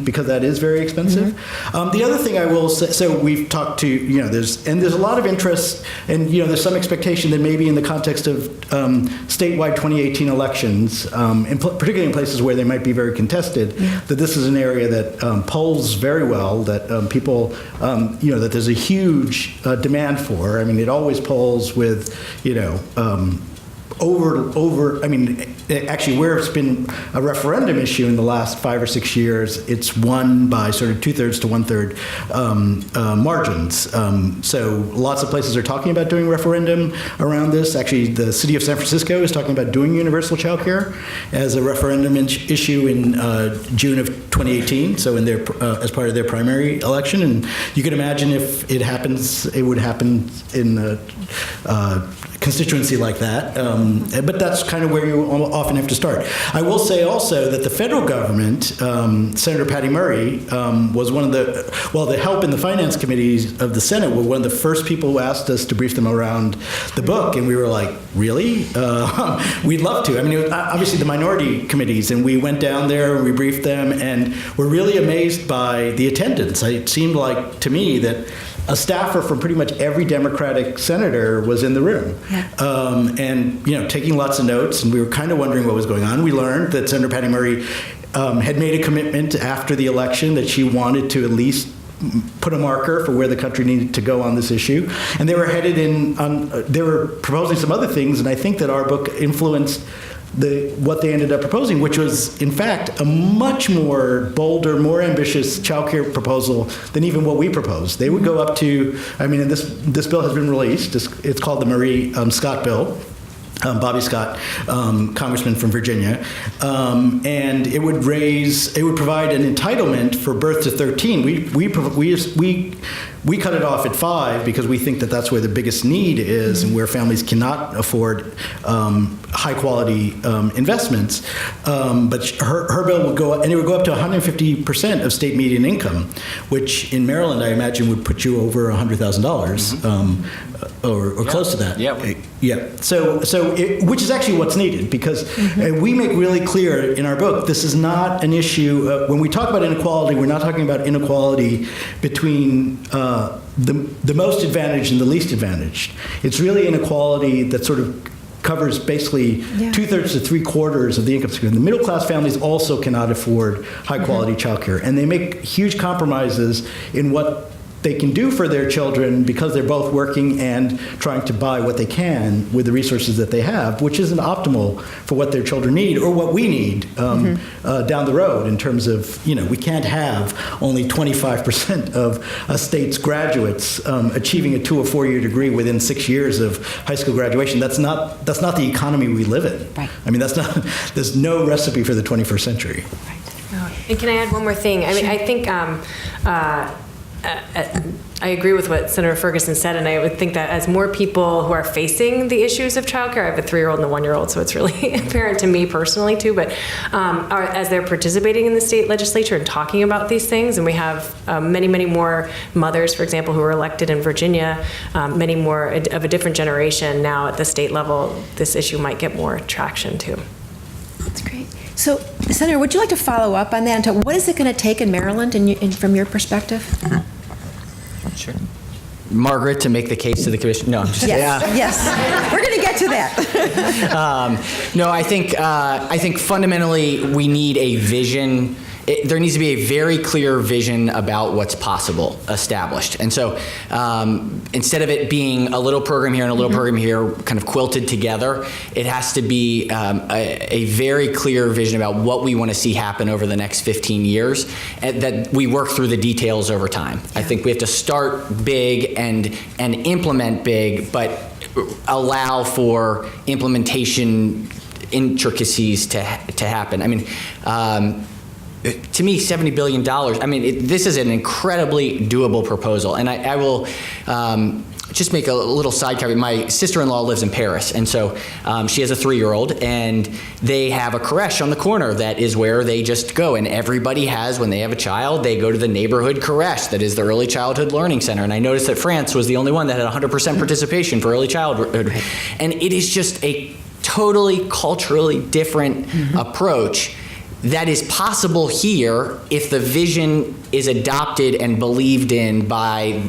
because that is very expensive. The other thing I will say, so we've talked to, there's a lot of interest, and there's some expectation that maybe in the context of statewide 2018 elections, particularly in places where they might be very contested, that this is an area that polls very well, that people, that there's a huge demand for. I mean, it always polls with, actually, where it's been a referendum issue in the last 5 or 6 years, it's won by sort of 2/3 to 1/3 margins. So lots of places are talking about doing referendum around this. Actually, the city of San Francisco is talking about doing universal child care as a referendum issue in June of 2018, so in their as part of their primary election. And you can imagine if it happens, it would happen in a constituency like that. But that's kind of where you often have to start. I will say also that the federal government, Senator Patty Murray, was one of the help in the finance committees of the Senate were one of the first people who asked us to brief them around the book. And we were like, really? We'd love to. I mean, it was obviously the minority committees, and we went down there and we briefed them, and we're really amazed by the attendance. It seemed like to me that a staffer from pretty much every Democratic senator was in the room, and taking lots of notes. And we were kind of wondering what was going on. We learned that Senator Patty Murray had made a commitment after the election that she wanted to at least put a marker for where the country needed to go on this issue. And they were headed in on. They were proposing some other things, and I think that our book influenced what they ended up proposing, which was, in fact, a much more bolder, more ambitious child care proposal than even what we proposed. They would go up to, and this bill has been released. It's called the Marie Scott bill. Bobby Scott, congressman from Virginia, and it would provide an entitlement for birth to 13. We cut it off at 5 because we think that that's where the biggest need is and where families cannot afford high quality investments. But her bill would go, and it would go up to 150% of state median income, which in Maryland I imagine would put you over $100,000 or close to that. Yeah. So which is actually what's needed, because we make really clear in our book, this is not an issue. When we talk about inequality, we're not talking about inequality between the most advantaged and the least advantaged. It's really inequality that sort of covers basically 2/3 to 3/4 of the income spectrum. The middle class families also cannot afford high quality childcare, and they make huge compromises in what they can do for their children because they're both working and trying to buy what they can with the resources that they have, which isn't optimal for what their children need or what we need down the road in terms of, we can't have only 25% of a state's graduates achieving a 2 or 4 year degree within 6 years of high school graduation. That's not the economy we live in. Right. I mean, there's no recipe for the 21st century. Right. And can I add one more thing? I mean, I think I agree with what Senator Ferguson said, and I would think that as more people who are facing the issues of childcare, I have a 3-year-old and a 1-year-old, so it's really apparent to me personally too, but as they're participating in the state legislature and talking about these things, and we have many, many more mothers, for example, who were elected in Virginia, many more of a different generation now at the state level, this issue might get more traction too. That's great. So, Senator, would you like to follow up on that? What is it going to take in Maryland from your perspective? Sure. Margaret, to make the case to the commission. No, I'm just Yes. We're going to get to that. No, I think fundamentally we need a vision. There needs to be a very clear vision about what's possible established. And so instead of it being a little program here and a little program here kind of quilted together, it has to be a very clear vision about what we want to see happen over the next 15 years, and that we work through the details over time. Yeah. I think we have to start big and implement big, but allow for implementation intricacies to happen. I mean, to me, $70 billion, I mean, this is an incredibly doable proposal. And I will just make a little side comment. My sister-in-law lives in Paris, and so she has a 3-year-old, and they have a creche on the corner that is where they just go. And everybody has, when they have a child, they go to the neighborhood creche that is the Early Childhood Learning Center. And I noticed that France was the only one that had 100% participation for early childhood. And it is just a totally culturally different approach that is possible here if the vision is adopted and believed in by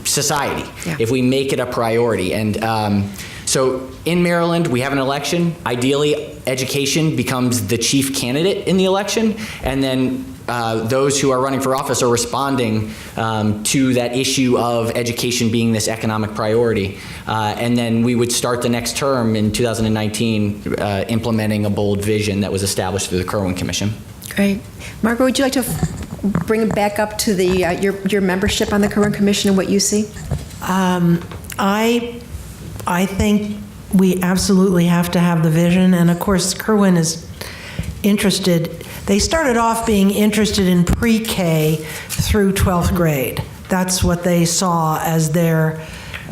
society, if we make it a priority. And so in Maryland, we have an election. Ideally, education becomes the chief candidate in the election, and then those who are running for office are responding to that issue of education being this economic priority. And then we would start the next term in 2019 implementing a bold vision that was established through the Kirwan Commission. Great. Margaret, would you like to bring it back up to the your membership on the Kirwan Commission and what you see? I think we absolutely have to have the vision, and of course Kirwan is interested. They started off being interested in pre-K through 12th grade. That's what they saw as their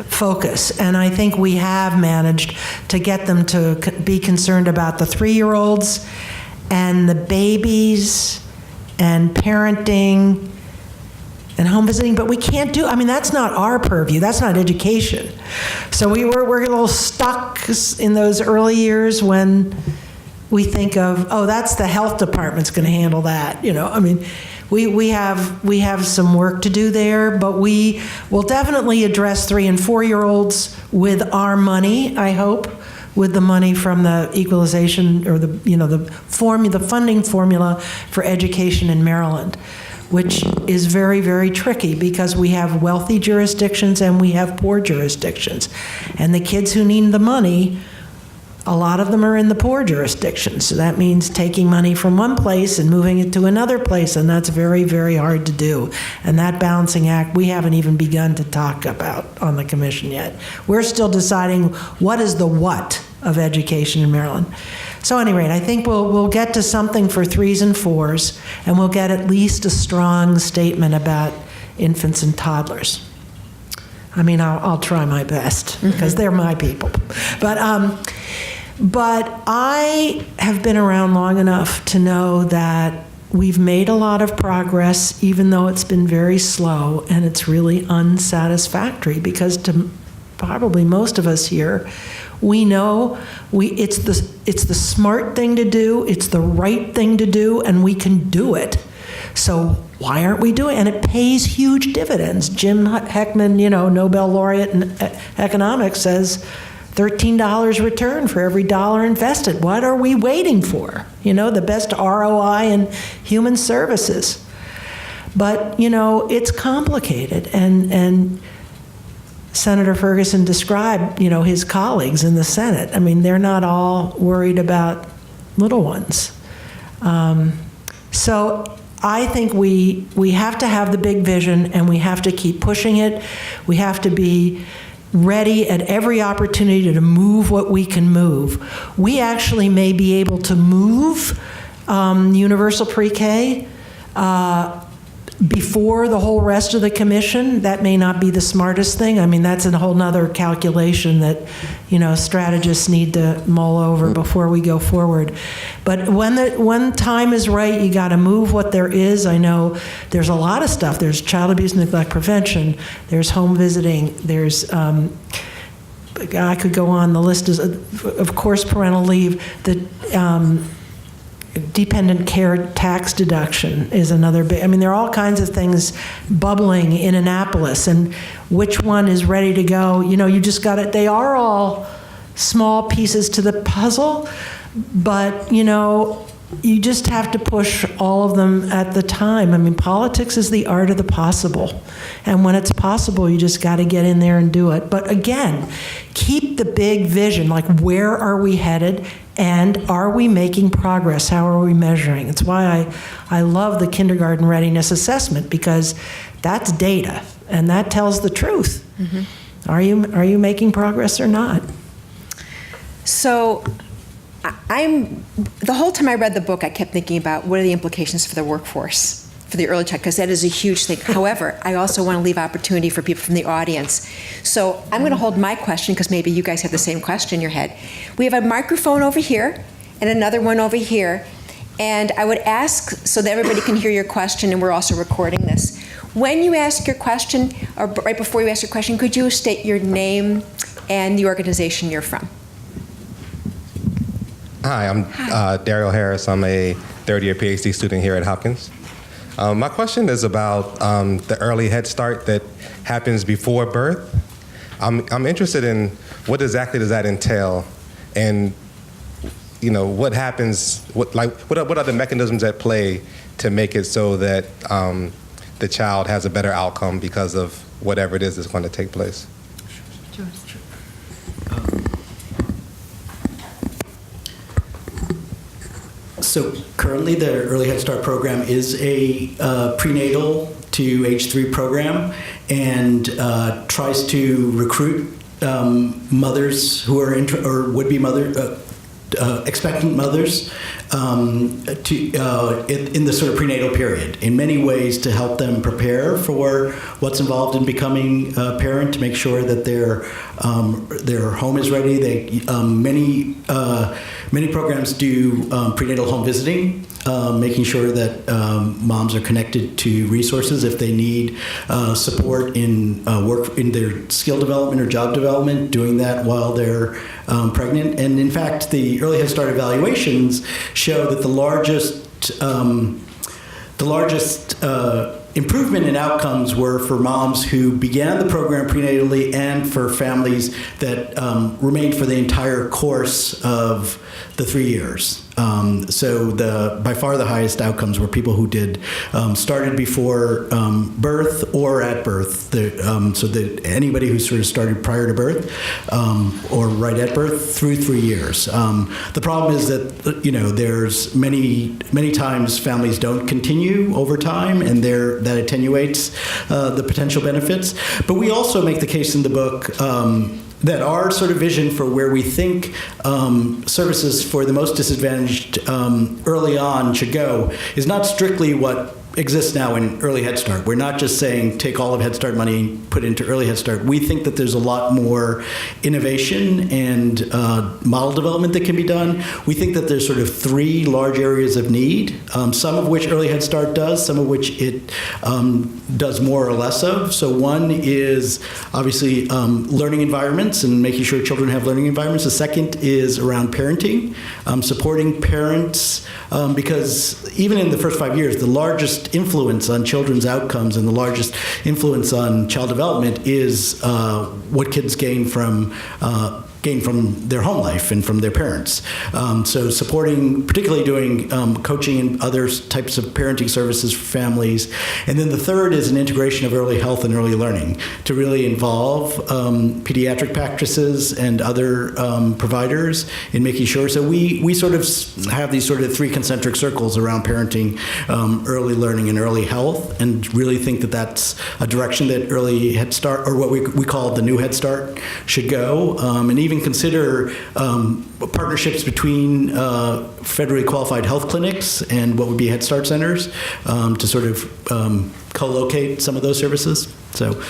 focus, and I think we have managed to get them to be concerned about the 3-year-olds and the babies and parenting and home visiting, but we can't do, I mean, that's not our purview, that's not education. So we're a little stuck in those early years when we think of, oh, that's the health department's gonna handle that, you know, I mean, we have some work to do there, but we will definitely address 3- and 4-year-olds with our money, I hope, with the money from the equalization or the funding formula for education in Maryland, which is very, very tricky because we have wealthy jurisdictions and we have poor jurisdictions. And the kids who need the money, a lot of them are in the poor jurisdictions. So that means taking money from one place and moving it to another place, and that's very, very hard to do. And that balancing act, we haven't even begun to talk about on the commission yet. We're still deciding what is the what of education in Maryland. So at any rate, I think we'll get to something for 3s and 4s, and we'll get at least a strong statement about infants and toddlers. I mean, I'll try my best because they're my people. But I have been around long enough to know that we've made a lot of progress, even though it's been very slow, and it's really unsatisfactory because to probably most of us here, we know it's the smart thing to do, it's the right thing to do, and we can do it. So why aren't we doing it? And it pays huge dividends. Jim Heckman, Nobel laureate in economics, says $13 return for every dollar invested. What are we waiting for? The best ROI in human services. But, it's complicated. And Senator Ferguson described, his colleagues in the Senate. I mean, they're not all worried about little ones. So I think we have to have the big vision, and we have to keep pushing it. We have to be ready at every opportunity to move what we can move. We actually may be able to move universal pre-K before the whole rest of the commission. That may not be the smartest thing. I mean, that's a whole nother calculation that, strategists need to mull over before we go forward. But when time is right, you got to move what there is. I know there's a lot of stuff. There's child abuse and neglect prevention. There's home visiting. There's, I could go on. The list is, of course, parental leave. The dependent care tax deduction is another big, I mean, there are all kinds of things bubbling in Annapolis, and which one is ready to go? You just got it. They are all small pieces to the puzzle, but, you just have to push all of them at the time. I mean, politics is the art of the possible. And when it's possible, you just got to get in there and do it. But again, keep the big vision, like where are we headed? And are we making progress? How are we measuring? It's why I love the kindergarten readiness assessment, because that's data, and that tells the truth. Are you making progress or not? So the whole time I read the book, I kept thinking about what are the implications for the workforce, for the early child, because that is a huge thing. However, I also want to leave opportunity for people from the audience. So I'm going to hold my question, because maybe you guys have the same question in your head. We have a microphone over here and another one over here. And I would ask, so that everybody can hear your question, and we're also recording this. When you ask your question, or right before you ask your question, could you state your name and the organization you're from? Hi, I'm Daryl Harris. I'm a third-year PhD student here at Hopkins. My question is about the early Head Start that happens before birth. I'm interested in what exactly does that entail, and what happens. What are the mechanisms at play to make it so that the child has a better outcome because of whatever it is that's going to take place? So currently, the Early Head Start program is a prenatal to age 3 program, and tries to recruit mothers who are or would-be expectant mothers in the sort of prenatal period, in many ways to help them prepare for what's involved in becoming a parent, to make sure that their home is ready. Many programs do prenatal home visiting, making sure that moms are connected to resources if they need support in work in their skill development or job development, doing that while they're pregnant. And in fact, the Early Head Start evaluations show that the largest improvement in outcomes were for moms who began the program prenatally, and for families that remained for the entire course of the 3 years. So by far the highest outcomes were people who did started before birth or at birth. So that anybody who sort of started prior to birth or right at birth through 3 years. The problem is that there's many times families don't continue over time, and that attenuates the potential benefits. But we also make the case in the book that our sort of vision for where we think services for the most disadvantaged early on should go is not strictly what exists now in Early Head Start. We're not just saying take all of Head Start money and put it into Early Head Start. We think that there's a lot more innovation and model development that can be done. We think that there's sort of 3 large areas of need, some of which Early Head Start does, some of which it does more or less of. So one is obviously learning environments and making sure children have learning environments. The second is around parenting, supporting parents, because even in the first 5 years, the largest influence on children's outcomes and the largest influence on child development is what kids gain from their home life and from their parents. So supporting, particularly doing coaching and other types of parenting services for families. And then the third is an integration of early health and early learning to really involve pediatric practices and other providers in making sure. So we sort of have these sort of 3 concentric circles around parenting, early learning, and early health, and really think that that's a direction that Early Head Start, or what we call the new Head Start, should go. And even consider partnerships between federally qualified health clinics and what would be Head Start centers to sort of co-locate some of those services. So.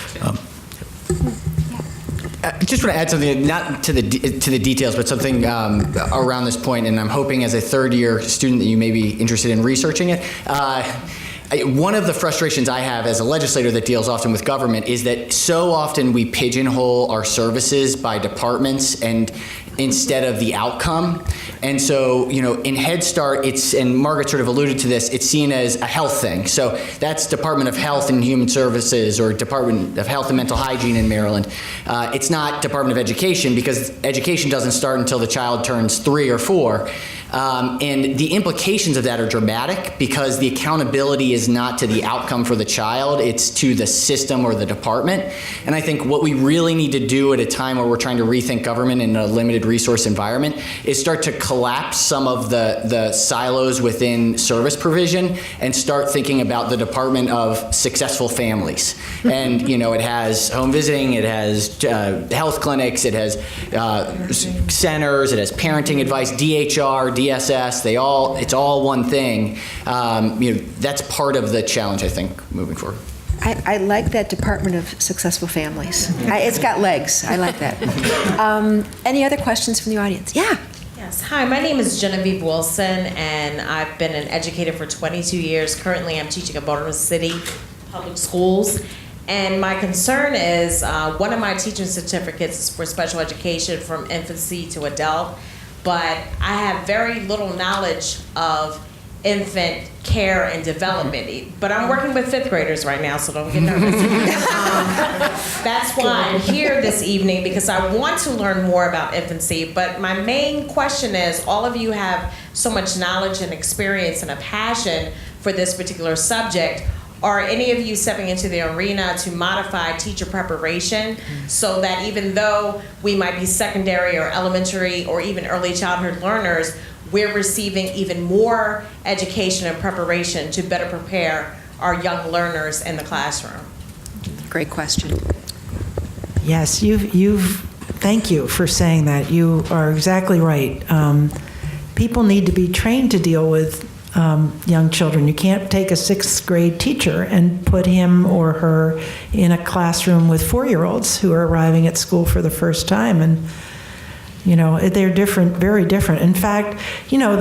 I just want to add something, not to the details, but something around this point, and I'm hoping as a third-year student that you may be interested in researching it. One of the frustrations I have as a legislator that deals often with government is that so often we pigeonhole our services by departments and instead of the outcome. And so, in Head Start, and Margaret sort of alluded to this, it's seen as a health thing. So that's Department of Health and Human Services or Department of Health and Mental Hygiene in Maryland. It's not Department of Education, because education doesn't start until the child turns 3 or 4. And the implications of that are dramatic because the accountability is not to the outcome for the child, it's to the system or the department. And I think what we really need to do at a time where we're trying to rethink government in a limited resource environment is start to collapse some of the silos within service provision and start thinking about the Department of Successful Families. And, you know, it has home visiting, it has health clinics, it has centers, it has parenting advice, DHR, DSS, it's all one thing. You know, that's part of the challenge, I think, moving forward. I like that Department of Successful Families. It's got legs. I like that. Any other questions from the audience? Yeah. Yes. Hi, my name is Genevieve Wilson, and I've been an educator for 22 years. Currently, I'm teaching at Baltimore City Public Schools. And my concern is one of my teaching certificates is for special education from infancy to adult, but I have very little knowledge of infant care and development. But I'm working with 5th graders right now, so don't get nervous. That's why I'm here this evening, because I want to learn more about infancy. But my main question is, all of you have so much knowledge and experience and a passion for this particular subject. Are any of you stepping into the arena to modify teacher preparation so that even though we might be secondary or elementary or even early childhood learners, we're receiving even more education and preparation to better prepare our young learners in the classroom? Great question. Yes, thank you for saying that. You are exactly right. People need to be trained to deal with young children. You can't take a 6th grade teacher and put him or her in a classroom with 4-year-olds who are arriving at school for the first time. And, you know, they're different, very different. In fact, you know,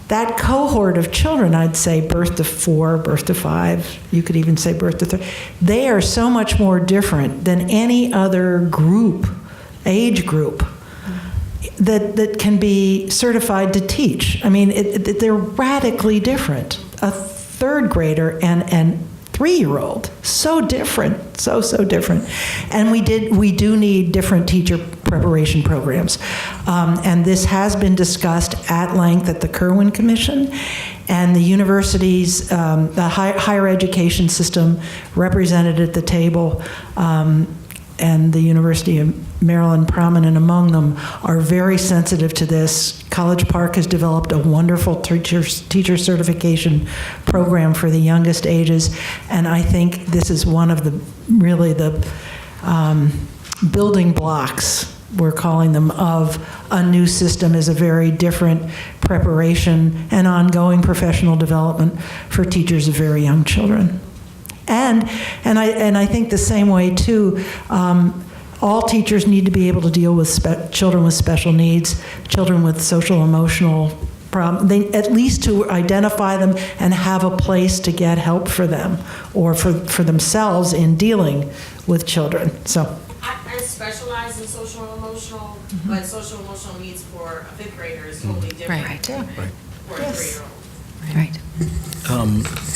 that cohort of children, I'd say birth to 4, birth to 5, you could even say birth to 3, they are so much more different than any other group, age group, that can be certified to teach. I mean, they're radically different. A 3rd grader and 3-year-old, so different, so different. And we do need different teacher preparation programs. And this has been discussed at length at the Kirwan Commission, and the universities, the higher education system represented at the table, and the University of Maryland, prominent among them, are very sensitive to this. College Park has developed a wonderful teacher certification program for the youngest ages, and I think this is one of the building blocks, we're calling them, of a new system, is a very different preparation and ongoing professional development for teachers of very young children. And I think the same way too, all teachers need to be able to deal with children with special needs, children with social emotional problems, at least to identify them and have a place to get help for them or for themselves in dealing with children. So I specialize in social and emotional, but social and emotional needs for a 5th grader is totally different for a 3-year-old. Right.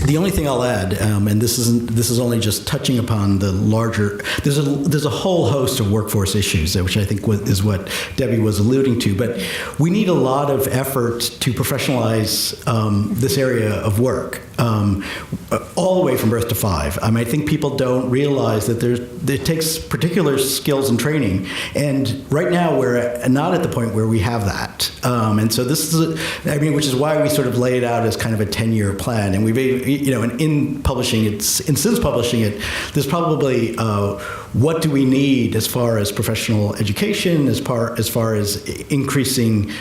The only thing I'll add, and this is only just touching upon the larger. There's a whole host of workforce issues, which I think is what Debbie was alluding to. But we need a lot of effort to professionalize this area of work, all the way from birth to 5. I think people don't realize that it takes particular skills and training, and right now we're not at the point where we have that. And so this is, which is why we sort of lay it out as kind of a 10-year plan. And we've, and in publishing it, and since publishing it, there's probably what do we need as far as professional education, as far as increasing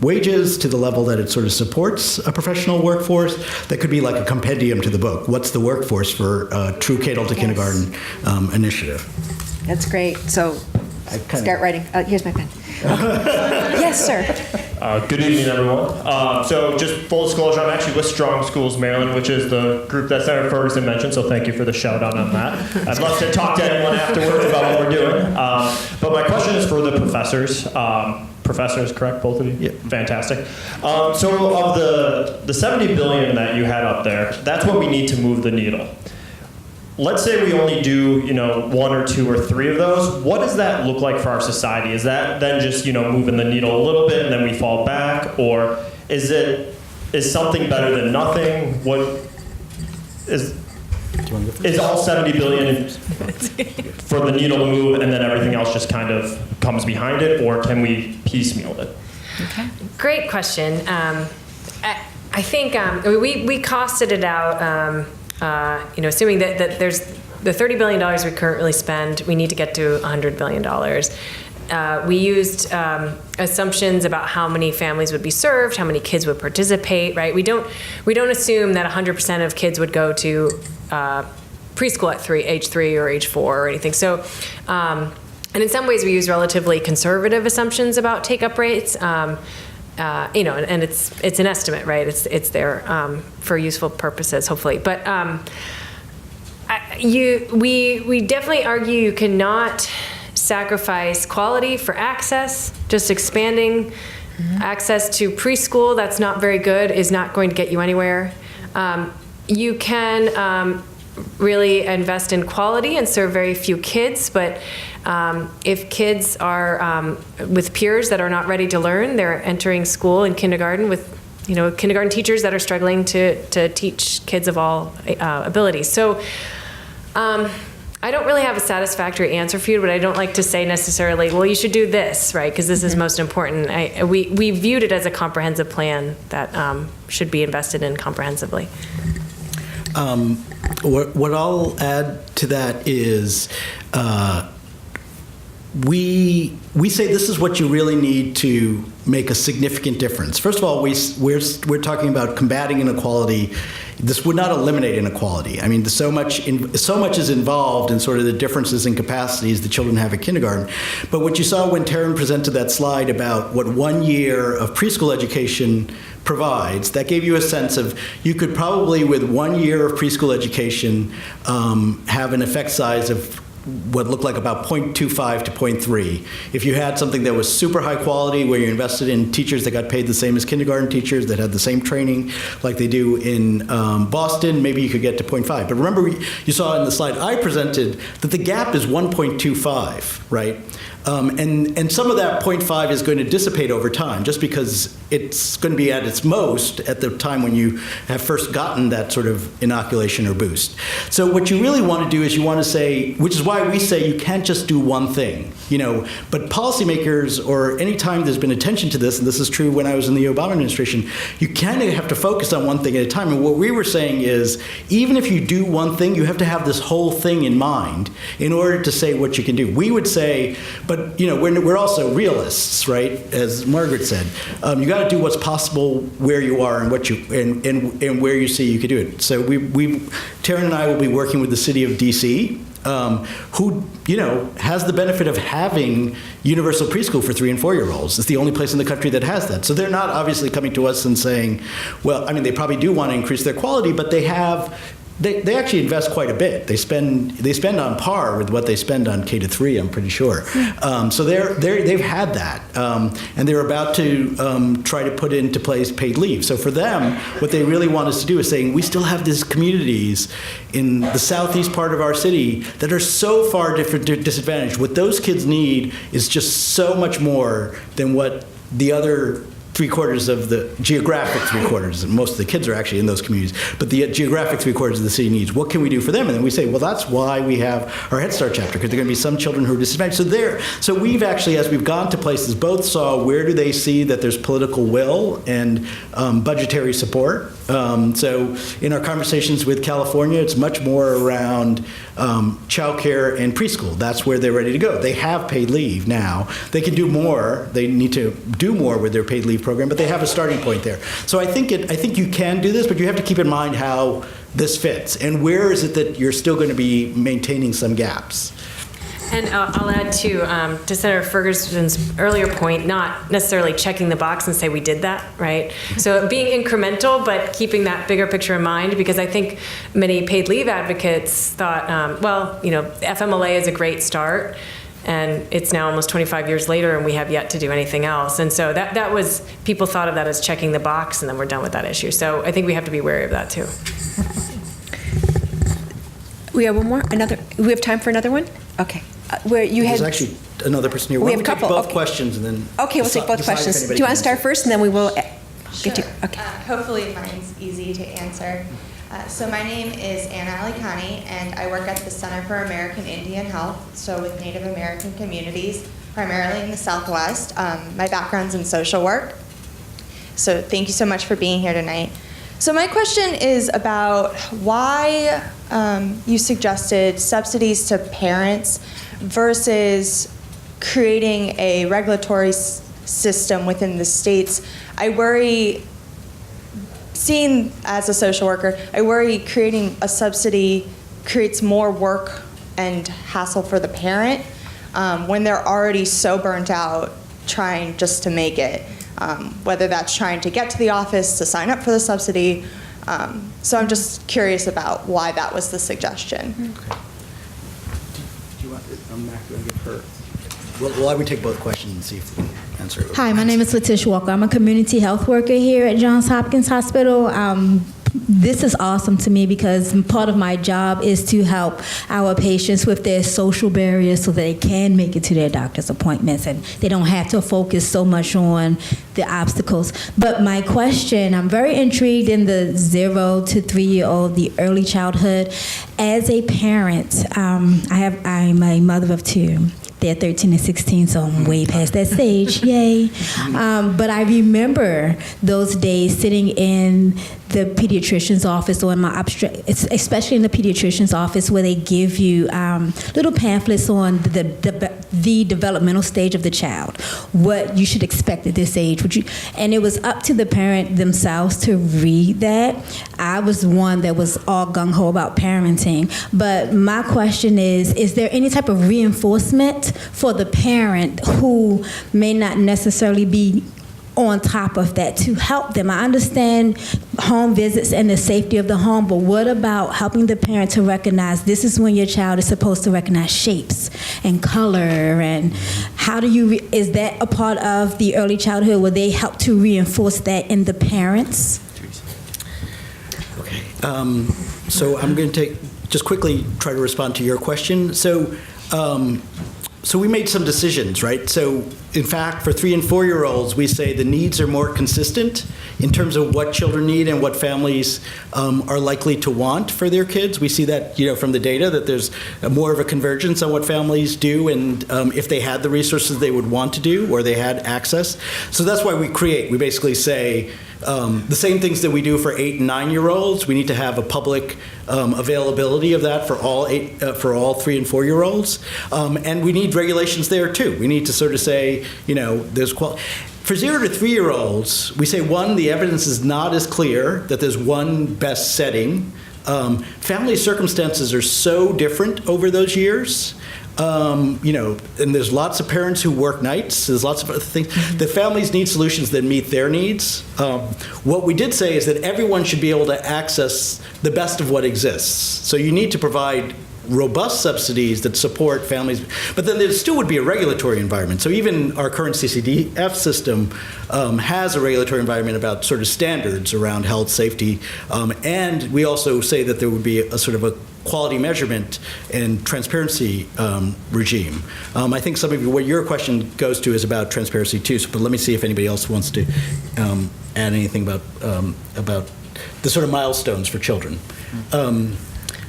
wages to the level that it sort of supports a professional workforce. That could be like a compendium to the book. What's the workforce for a true Cradle to Kindergarten initiative? That's great. So start writing. Here's my pen. Okay. Yes, sir. Good evening, everyone. So just full disclosure, I'm actually with Strong Schools Maryland, which is the group that Senator Ferguson mentioned, so thank you for the shout out on that. I'd love to talk to anyone afterwards about what we're doing. But my question is for the professors. Professors, correct, both of you? Yeah. Fantastic. So of the $70 billion that you had up there, that's what we need to move the needle. Let's say we only do, 1 or 2 or 3 of those. What does that look like for our society? Is that then just, moving the needle a little bit and then we fall back? Or Is something better than nothing? What is all 70 billion for the needle to move, and then everything else just kind of comes behind it, or can we piecemeal it? Okay. Great question. I think we costed it out, assuming that there's the $30 billion we currently spend, we need to get to $100 billion. We used assumptions about how many families would be served, how many kids would participate, right? We don't assume that 100% of kids would go to preschool at age 3 or age 4 or anything. So, and in some ways we use relatively conservative assumptions about take-up rates. And it's an estimate, right? It's there for useful purposes, hopefully. But we definitely argue you cannot sacrifice quality for access. Just expanding access to preschool, that's not very good, is not going to get you anywhere. You can really invest in quality and serve very few kids, but if kids are with peers that are not ready to learn, they're entering school in kindergarten with kindergarten teachers that are struggling to teach kids of all abilities. So I don't really have a satisfactory answer for you, but I don't like to say necessarily, well, you should do this, right? Because this is most important. We viewed it as a comprehensive plan that should be invested in comprehensively. What I'll add to that is we say this is what you really need to make a significant difference. First of all, we're talking about combating inequality. This would not eliminate inequality. I mean, so much is involved in sort of the differences in capacities that children have at kindergarten. But what you saw when Taryn presented that slide about what 1 year of preschool education provides, that gave you a sense of you could probably, with 1 year of preschool education, have an effect size of what looked like about 0.25 to 0.3. If you had something that was super high quality, where you invested in teachers that got paid the same as kindergarten teachers, that had the same training like they do in Boston, maybe you could get to 0.5. But remember, you saw in the slide I presented that the gap is 1.25, right? And some of that 0.5 is going to dissipate over time, just because it's going to be at its most at the time when you have first gotten that sort of inoculation or boost. So what you really want to do is you want to say, which is why we say you can't just do one thing, but policymakers, or any time there's been attention to this, and this is true when I was in the Obama administration, you kind of have to focus on one thing at a time. And what we were saying is, even if you do one thing, you have to have this whole thing in mind in order to say what you can do. We would say, but we're also realists, right? As Margaret said, you got to do what's possible where you are and what you and where you see you could do it. So Taryn and I will be working with the city of DC, who has the benefit of having universal preschool for 3 and 4-year-olds. It's the only place in the country that has that. So they're not obviously coming to us and saying, well, I mean, they probably do want to increase their quality, but they actually invest quite a bit. They spend on par with what they spend on K-3, I'm pretty sure. So they've had that, and they're about to try to put into place paid leave. So for them, what they really want us to do is saying, we still have these communities in the southeast part of our city that are so far disadvantaged. What those kids need is just so much more than what the other 3/4 of the geographic 3/4, and most of the kids are actually in those communities, but the geographic 3/4 of the city needs. What can we do for them? And then we say, well, that's why we have our Head Start chapter, because there are going to be some children who are disadvantaged. So we've actually, as we've gone to places, both saw where do they see that there's political will and budgetary support. So in our conversations with California, it's much more around childcare and preschool. That's where they're ready to go. They have paid leave now. They can do more. They need to do more with their paid leave program, but they have a starting point there. So I think you can do this, but you have to keep in mind how this fits and where is it that you're still going to be maintaining some gaps. And I'll add to Senator Ferguson's earlier point, not necessarily checking the box and say we did that, right? So being incremental, but keeping that bigger picture in mind, because I think many paid leave advocates thought, FMLA is a great start, and it's now almost 25 years later, and we have yet to do anything else. And so that was, people thought of that as checking the box, and then we're done with that issue. So I think we have to be wary of that too. We have one more? We have time for another one? Okay. Where you had. There's actually another person here. We have a Why don't couple. Take both Okay. questions and then. Okay, we'll take both decide if questions. Do anybody you want to can start first, and then we will Get you. Okay. Hopefully mine's easy to answer. So my name is Anna Alicani, and I work at the Center for American Indian Health, so with Native American communities, primarily in the Southwest. My background's in social work. So thank you so much for being here tonight. So my question is about why you suggested subsidies to parents versus creating a regulatory system within the states. I worry, seeing as a social worker, I worry creating a subsidy creates more work and hassle for the parent when they're already so burnt out trying just to make it, whether that's trying to get to the office to sign up for the subsidy. So I'm just curious about why that was the suggestion. Okay. Do you want, Mac, do you want to give her? Well, I would take both questions and see if we can answer it. Hi, my name is Letitia Walker. I'm a community health worker here at Johns Hopkins Hospital. This is awesome to me because part of my job is to help our patients with their social barriers so that they can make it to their doctor's appointments and they don't have to focus so much on the obstacles. But my question, I'm very intrigued in the 0 to 3-year-old, the early childhood. As a parent, I'm a mother of 2. They're 13 and 16, so I'm way past that stage. Yay. But I remember those days sitting in the pediatrician's office or in my especially in the pediatrician's office where they give you little pamphlets on the developmental stage of the child, what you should expect at this age. And it was up to the parent themselves to read that. I was one that was all gung-ho about parenting. But my question is there any type of reinforcement for the parent who may not necessarily be on top of that to help them? I understand home visits and the safety of the home, but what about helping the parent to recognize this is when your child is supposed to recognize shapes and color, and how do you, is that a part of the early childhood where they help to reinforce that in the parents? Okay, so I'm going to just quickly try to respond to your question. So we made some decisions, right? So in fact, for 3 and 4-year-olds, we say the needs are more consistent in terms of what children need and what families are likely to want for their kids. We see that, from the data, that there's more of a convergence on what families do and if they had the resources they would want to do or they had access. So that's why we basically say the same things that we do for 8 and 9-year-olds. We need to have a public availability of that for all 3 and 4-year-olds, and we need regulations there too. We need to sort of say, there's for 0 to 3-year-olds. We say, one, the evidence is not as clear that there's one best setting. Family circumstances are so different over those years. And there's lots of parents who work nights. There's lots of other things. The families need solutions that meet their needs. What we did say is that everyone should be able to access the best of what exists. So you need to provide robust subsidies that support families, but then there still would be a regulatory environment. So even our current CCDF system has a regulatory environment about sort of standards around health, safety, and we also say that there would be a sort of a quality measurement and transparency regime. I think what your question goes to is about transparency too, but let me see if anybody else wants to add anything about the sort of milestones for children.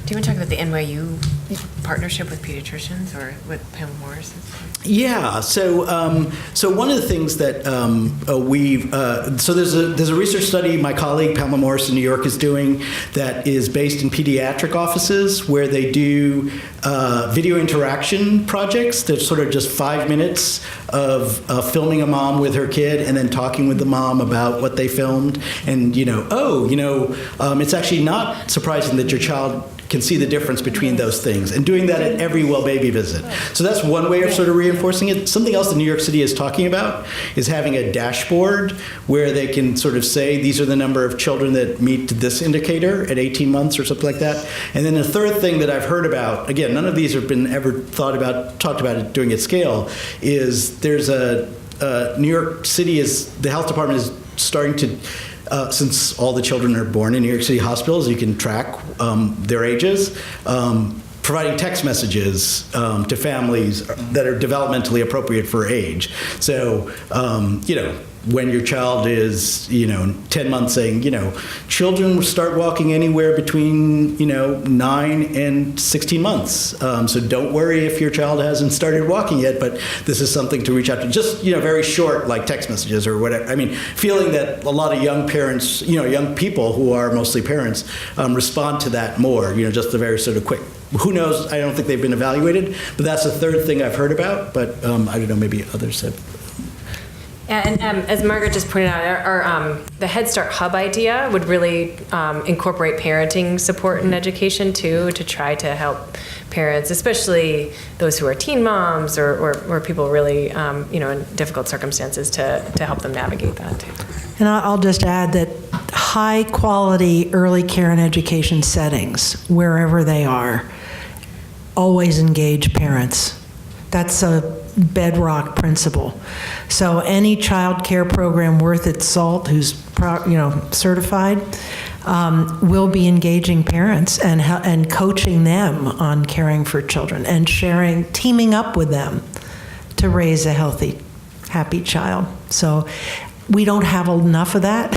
Do you want to talk about the NYU partnership with pediatricians or with Pam Morrissey? Yeah. So one of the things that there's a research study my colleague Pamela Morris in New York is doing that is based in pediatric offices where they do video interaction projects. There's sort of just 5 minutes of filming a mom with her kid and then talking with the mom about what they filmed. And it's actually not surprising that your child can see the difference between those things, and doing that at every well baby visit. So that's one way of sort of reinforcing it. Something else that New York City is talking about is having a dashboard where they can sort of say these are the number of children that meet this indicator at 18 months or something like that. And then the third thing that I've heard about, again, none of these have been ever talked about it doing at scale, is there's New York City the health department is starting to since all the children are born in New York City hospitals, you can track their ages, providing text messages to families that are developmentally appropriate for age. So, when your child is, 10 months, saying, children start walking anywhere between, 9 and 16 months. So don't worry if your child hasn't started walking yet, but this is something to reach out to. Just, very short, like text messages or whatever. I mean, feeling that a lot of young parents, young people who are mostly parents, respond to that more, just the very sort of quick. Who knows? I don't think they've been evaluated, but that's the third thing I've heard about. But I don't know, maybe others have. And as Margaret just pointed out, the Head Start Hub idea would really incorporate parenting support and education too, to try to help parents, especially those who are teen moms or people really, in difficult circumstances, to help them navigate that too. And I'll just add that high quality early care and education settings, wherever they are, always engage parents. That's a bedrock principle. So any child care program worth its salt who's certified will be engaging parents and coaching them on caring for children and teaming up with them to raise a healthy, happy child. So we don't have enough of that.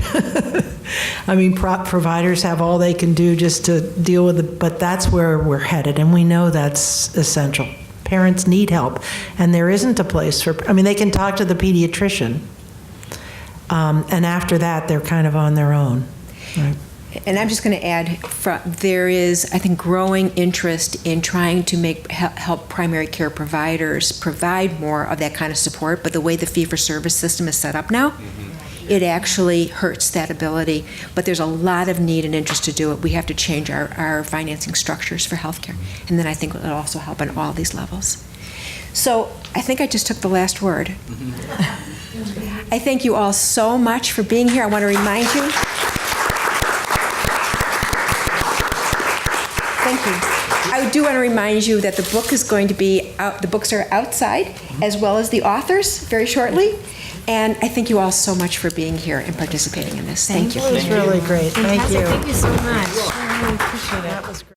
I mean, providers have all they can do just to deal with it, but that's where we're headed, and we know that's essential. Parents need help, and there isn't a place for, they can talk to the pediatrician, and after that, they're kind of on their own. Right. And I'm just going to add, there is, I think, growing interest in trying to help primary care providers provide more of that kind of support, but the way the fee-for-service system is set up now, it actually hurts that ability. But there's a lot of need and interest to do it. We have to change our financing structures for healthcare, and then I think it'll also help on all these levels. So I think I just took the last word. I thank you all so much for being here. I want to remind you. Thank you. I do want to remind you that the book is going to be out, the books are outside, as well as the authors very shortly. And I thank you all so much for being here and participating in this. Thank you. It was really great. Thank you. Thank you so much. I really appreciate it. That was great.